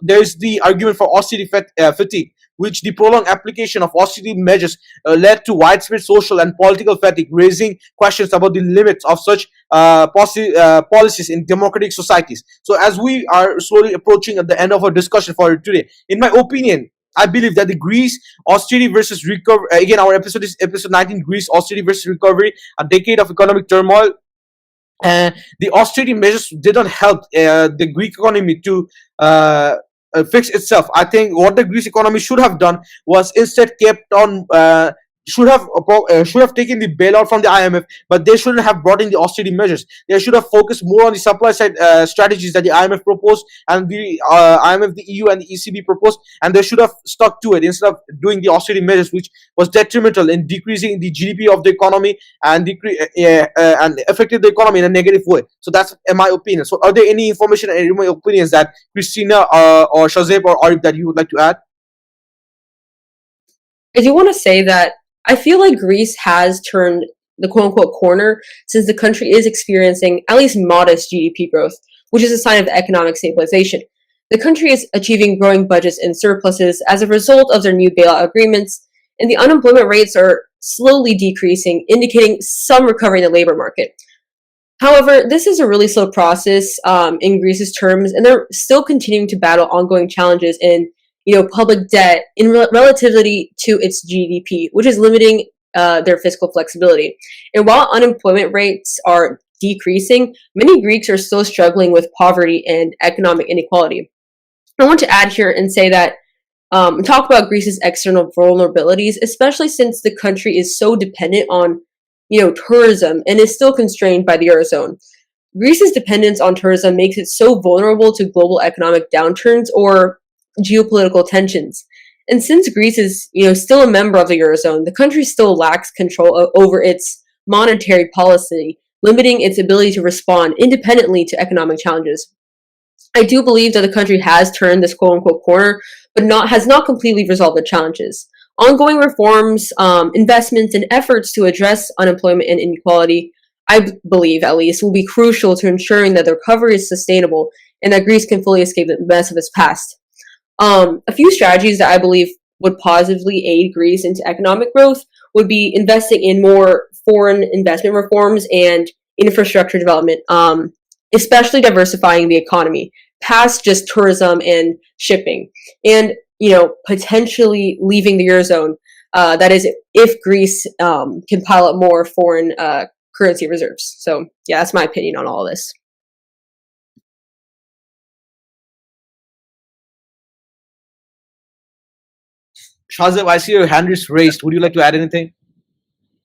there's the argument for austerity fatigue, which the prolonged application of austerity measures led to widespread social and political fatigue, raising questions about the limits of such policies in democratic societies. So as we are slowly approaching at the end of our discussion for today, in my opinion, I believe that the Greece austerity versus recovery, again, our episode is episode 19, Greece austerity versus recovery, a decade of economic turmoil. The austerity measures did not help the Greek economy to fix itself. I think what the Greece economy should have done was instead kept on should have taken the bailout from the IMF, but they shouldn't have brought in the austerity measures. They should have focused more on the supply side strategies that the IMF proposed, and the IMF, the EU, and the ECB proposed, and they should have stuck to it instead of doing the austerity measures, which was detrimental in decreasing the GDP of the economy and and affected the economy in a negative way. So that's in my opinion. So are there any information and any opinions that Christina or Shazeb or Arif that you would like to add? I do want to say that I feel like Greece has turned the quote-unquote corner, since the country is experiencing at least modest GDP growth, which is a sign of economic stabilization. The country is achieving growing budgets and surpluses as a result of their new bailout agreements, and the unemployment rates are slowly decreasing, indicating some recovery in the labor market. However, this is a really slow process in Greece's terms, and they're still continuing to battle ongoing challenges in public debt in relativity to its GDP, which is limiting their fiscal flexibility. And while unemployment rates are decreasing, many Greeks are still struggling with poverty and economic inequality. I want to add here and say that talk about Greece's external vulnerabilities, especially since the country is so dependent on tourism and is still constrained by the Eurozone. Greece's dependence on tourism makes it so vulnerable to global economic downturns or geopolitical tensions. And since Greece is still a member of the Eurozone, the country still lacks control over its monetary policy, limiting its ability to respond independently to economic challenges. I do believe that the country has turned this quote-unquote corner, but has not completely resolved the challenges. Ongoing reforms, investments, and efforts to address unemployment and inequality, I believe at least, will be crucial to ensuring that the recovery is sustainable and that Greece can fully escape the mess of its past. A few strategies that I believe would positively aid Greece into economic growth would be investing in more foreign investment reforms and infrastructure development, especially diversifying the economy past just tourism and shipping, and potentially leaving the Eurozone. That is, if Greece can pile up more foreign currency reserves. So yeah, that's my opinion on all of this. Shazib, I see your hand is raised. Would you like to add anything?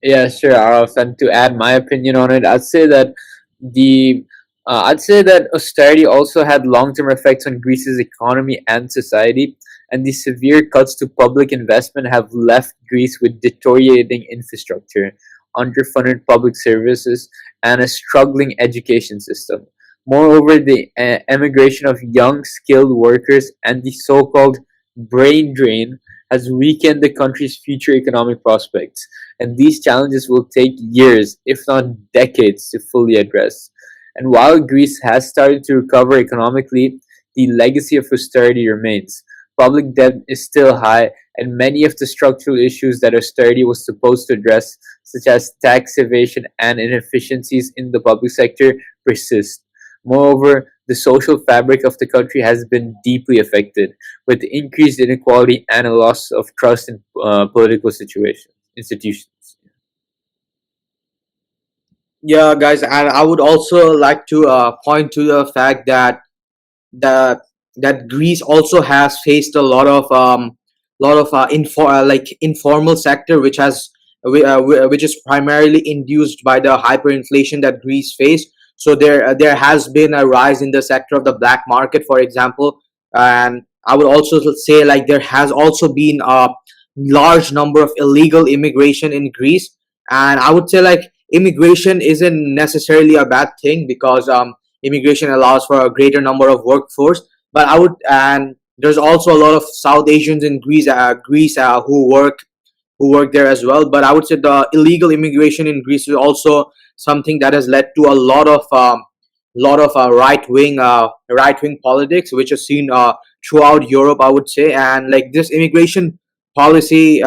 Yeah, sure, Araf. And to add my opinion on it, the I'd say that austerity also had long-term effects on Greece's economy and society, and the severe cuts to public investment have left Greece with deteriorating infrastructure, underfunded public services, and a struggling education system. Moreover, the emigration of young, skilled workers and the so-called brain drain has weakened the country's future economic prospects, and these challenges will take years, if not decades, to fully address. And while Greece has started to recover economically, the legacy of austerity remains. Public debt is still high, and many of the structural issues that austerity was supposed to address, such as tax evasion and inefficiencies in the public sector, persist. Moreover, the social fabric of the country has been deeply affected, with increased inequality and a loss of trust in political institutions. Yeah, guys, and I would also like to point to the fact that the that Greece also has faced a lot of informal sector, which is primarily induced by the hyperinflation that Greece faced. So there has been a rise in the sector of the black market, for example, and I would also say like there has also been a large number of illegal immigration in Greece, and I would say like immigration isn't necessarily a bad thing because immigration allows for a greater number of workforce. But I would, and there's also a lot of South Asians in Greece who work there as well. But I would say the illegal immigration in Greece is also something that has led to a lot of right wing politics, which is seen throughout Europe, I would say. And like this immigration policy,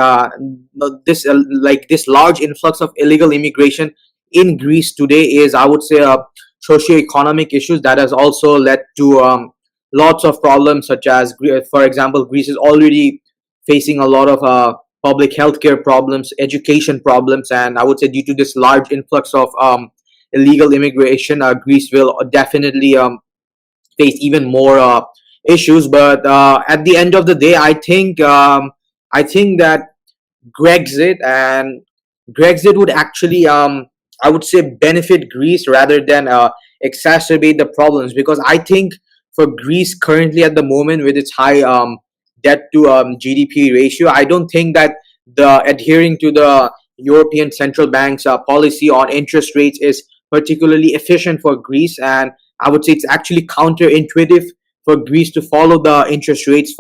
this large influx of illegal immigration in Greece today is, I would say, socio-economic issues that has also led to lots of problems, such as, for example, Greece is already facing a lot of public healthcare problems, education problems, and I would say due to this large influx of illegal immigration, Greece will definitely face even more issues. But at the end of the day, I think that Brexit and Brexit would actually, I would say, benefit Greece rather than exacerbate the problems, because I think for Greece currently at the moment with its high debt to GDP ratio, I don't think that the adhering to the European Central Bank's policy on interest rates is particularly efficient for Greece, and I would say it's actually counterintuitive for Greece to follow the interest rates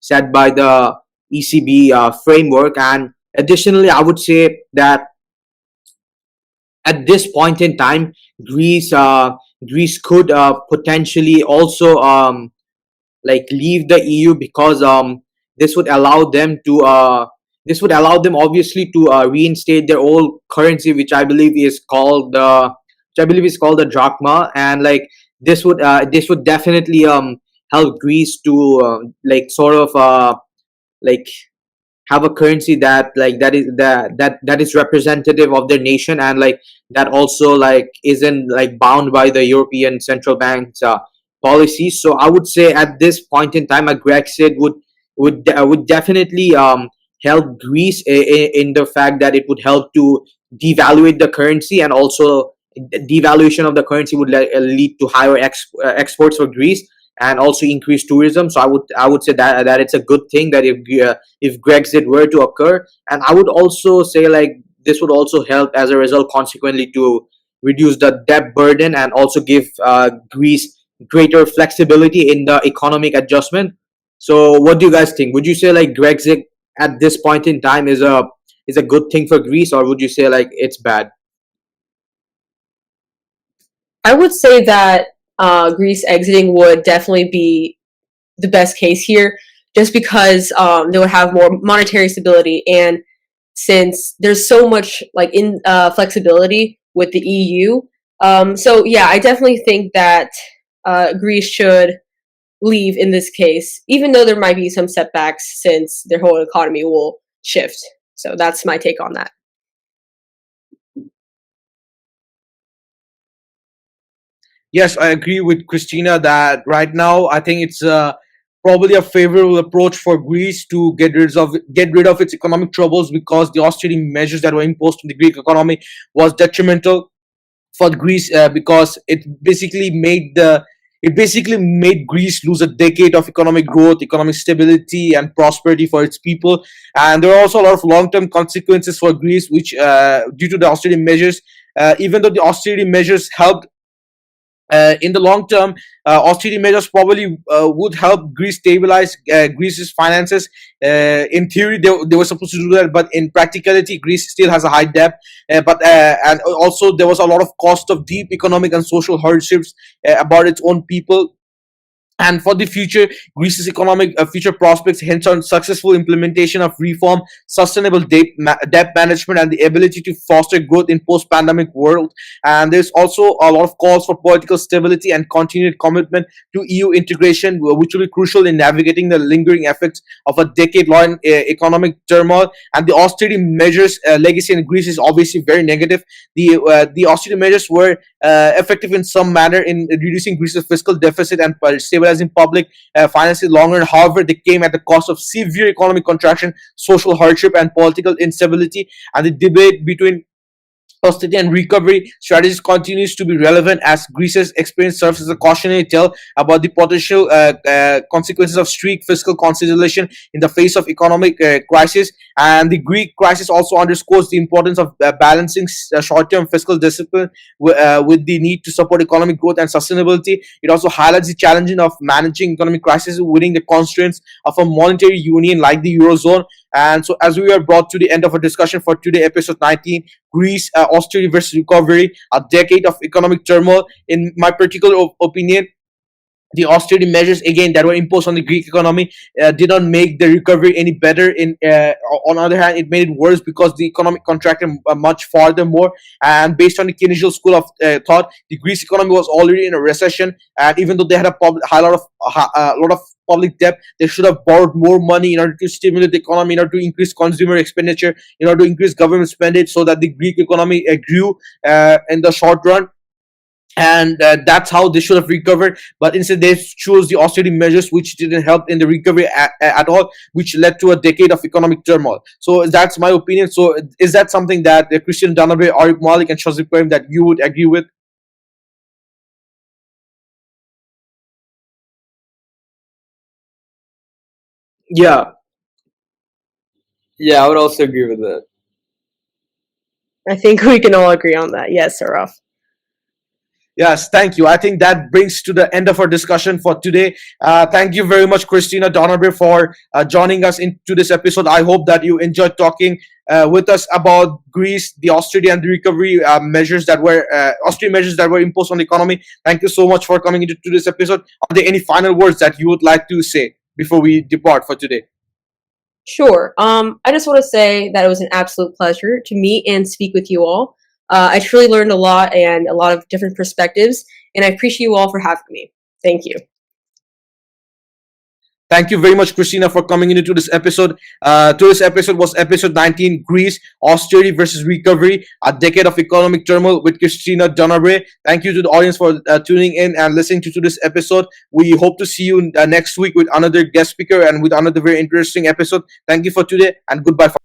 set by the ECB framework. And additionally, I would say that at this point in time, Greece could potentially also leave the EU, because this would allow them to obviously to reinstate their old currency, which I believe is called the drachma. And this would definitely help Greece to sort of like have a currency that is representative of their nation, and that also isn't bound by the European Central Bank's policies. So I would say at this point in time, a Brexit would definitely help Greece in the fact that it would help to devaluate the currency, and also devaluation of the currency would lead to higher exports for Greece, and also increase tourism. So I would say that it's a good thing that if Brexit were to occur. And I would also say this would also help as a result, consequently, to reduce the debt burden and also give Greece greater flexibility in the economic adjustment. So what do you guys think? Would you say Brexit at this point in time is a good thing for Greece, or would you say it's bad? I would say that Greece exiting would definitely be the best case here, just because they would have more monetary stability, and since there's so much like in flexibility with the EU. So yeah, I definitely think that Greece should leave in this case, even though there might be some setbacks since their whole economy will shift. So that's my take on that. Yes, I agree with Christina that right now I think it's probably a favorable approach for Greece to get rid of its economic troubles, because the austerity measures that were imposed on the Greek economy was detrimental for Greece, because it basically made Greece lose a decade of economic growth, economic stability, and prosperity for its people. And there are also a lot of long-term consequences for Greece, which due to the austerity measures, even though the austerity measures helped in the long term, austerity measures probably would help Greece stabilize Greece's finances. In theory, they were supposed to do that, but in practicality, Greece still has a high debt. But and also there was a lot of cost of deep economic and social hardships about its own people. And for the future, Greece's economic future prospects hinge on successful implementation of reform, sustainable debt management, and the ability to foster growth in post-pandemic world. And there's also a lot of calls for political stability and continued commitment to EU integration, which will be crucial in navigating the lingering effects of a decade-long economic turmoil. And the austerity measures legacy in Greece is obviously very negative. The austerity measures were effective in some manner in reducing Greece's fiscal deficit and stabilizing public finances longer. However, they came at the cost of severe economic contraction, social hardship, and political instability. And the debate between austerity and recovery strategies continues to be relevant, as Greece's experience serves as a cautionary tale about the potential consequences of strict fiscal consolidation in the face of economic crisis. And the Greek crisis also underscores the importance of balancing short-term fiscal discipline with the need to support economic growth and sustainability. It also highlights the challenge of managing economic crisis within the constraints of a monetary union like the Eurozone. And so, as we are brought to the end of our discussion for today, episode 19, Greece, austerity versus recovery, a decade of economic turmoil. In my particular opinion, the austerity measures again that were imposed on the Greek economy did not make the recovery any better. On the other hand, it made it worse, because the economic contracted much farther more. And based on the Keynesian school of thought, the Greece economy was already in a recession, and even though they had a lot of public debt, they should have borrowed more money in order to stimulate the economy, in order to increase consumer expenditure, in order to increase government spending, so that the Greek economy grew in the short run. And that's how they should have recovered. But instead, they chose the austerity measures, which didn't help in the recovery at all, which led to a decade of economic turmoil. So that's my opinion. So is that something that Christian, Dahabreh, Arif Malik, and Shazib Karim, that you would agree with? Yeah. Yeah, I would also agree with that. I think we can all agree on that. Yes, Saraf. Yes, thank you. I think that brings to the end of our discussion for today. Thank you very much, Christina, Dahabreh, for joining us into this episode. I hope that you enjoyed talking with us about Greece, the austerity and the recovery measures that were austerity measures that were imposed on the economy. Thank you so much for coming into this episode. Are there any final words that you would like to say before we depart for today? Sure. I just want to say that it was an absolute pleasure to meet and speak with you all. I truly learned a lot and a lot of different perspectives, and I appreciate you all for having me. Thank you. Thank you very much, Christina, for coming into this episode. Today's episode was episode 19, Greece, austerity versus recovery, a decade of economic turmoil, with Christina, Dahabreh. Thank you to the audience for tuning in and listening to this episode. We hope to see you next week with another guest speaker and with another very interesting episode. Thank you for today, and goodbye.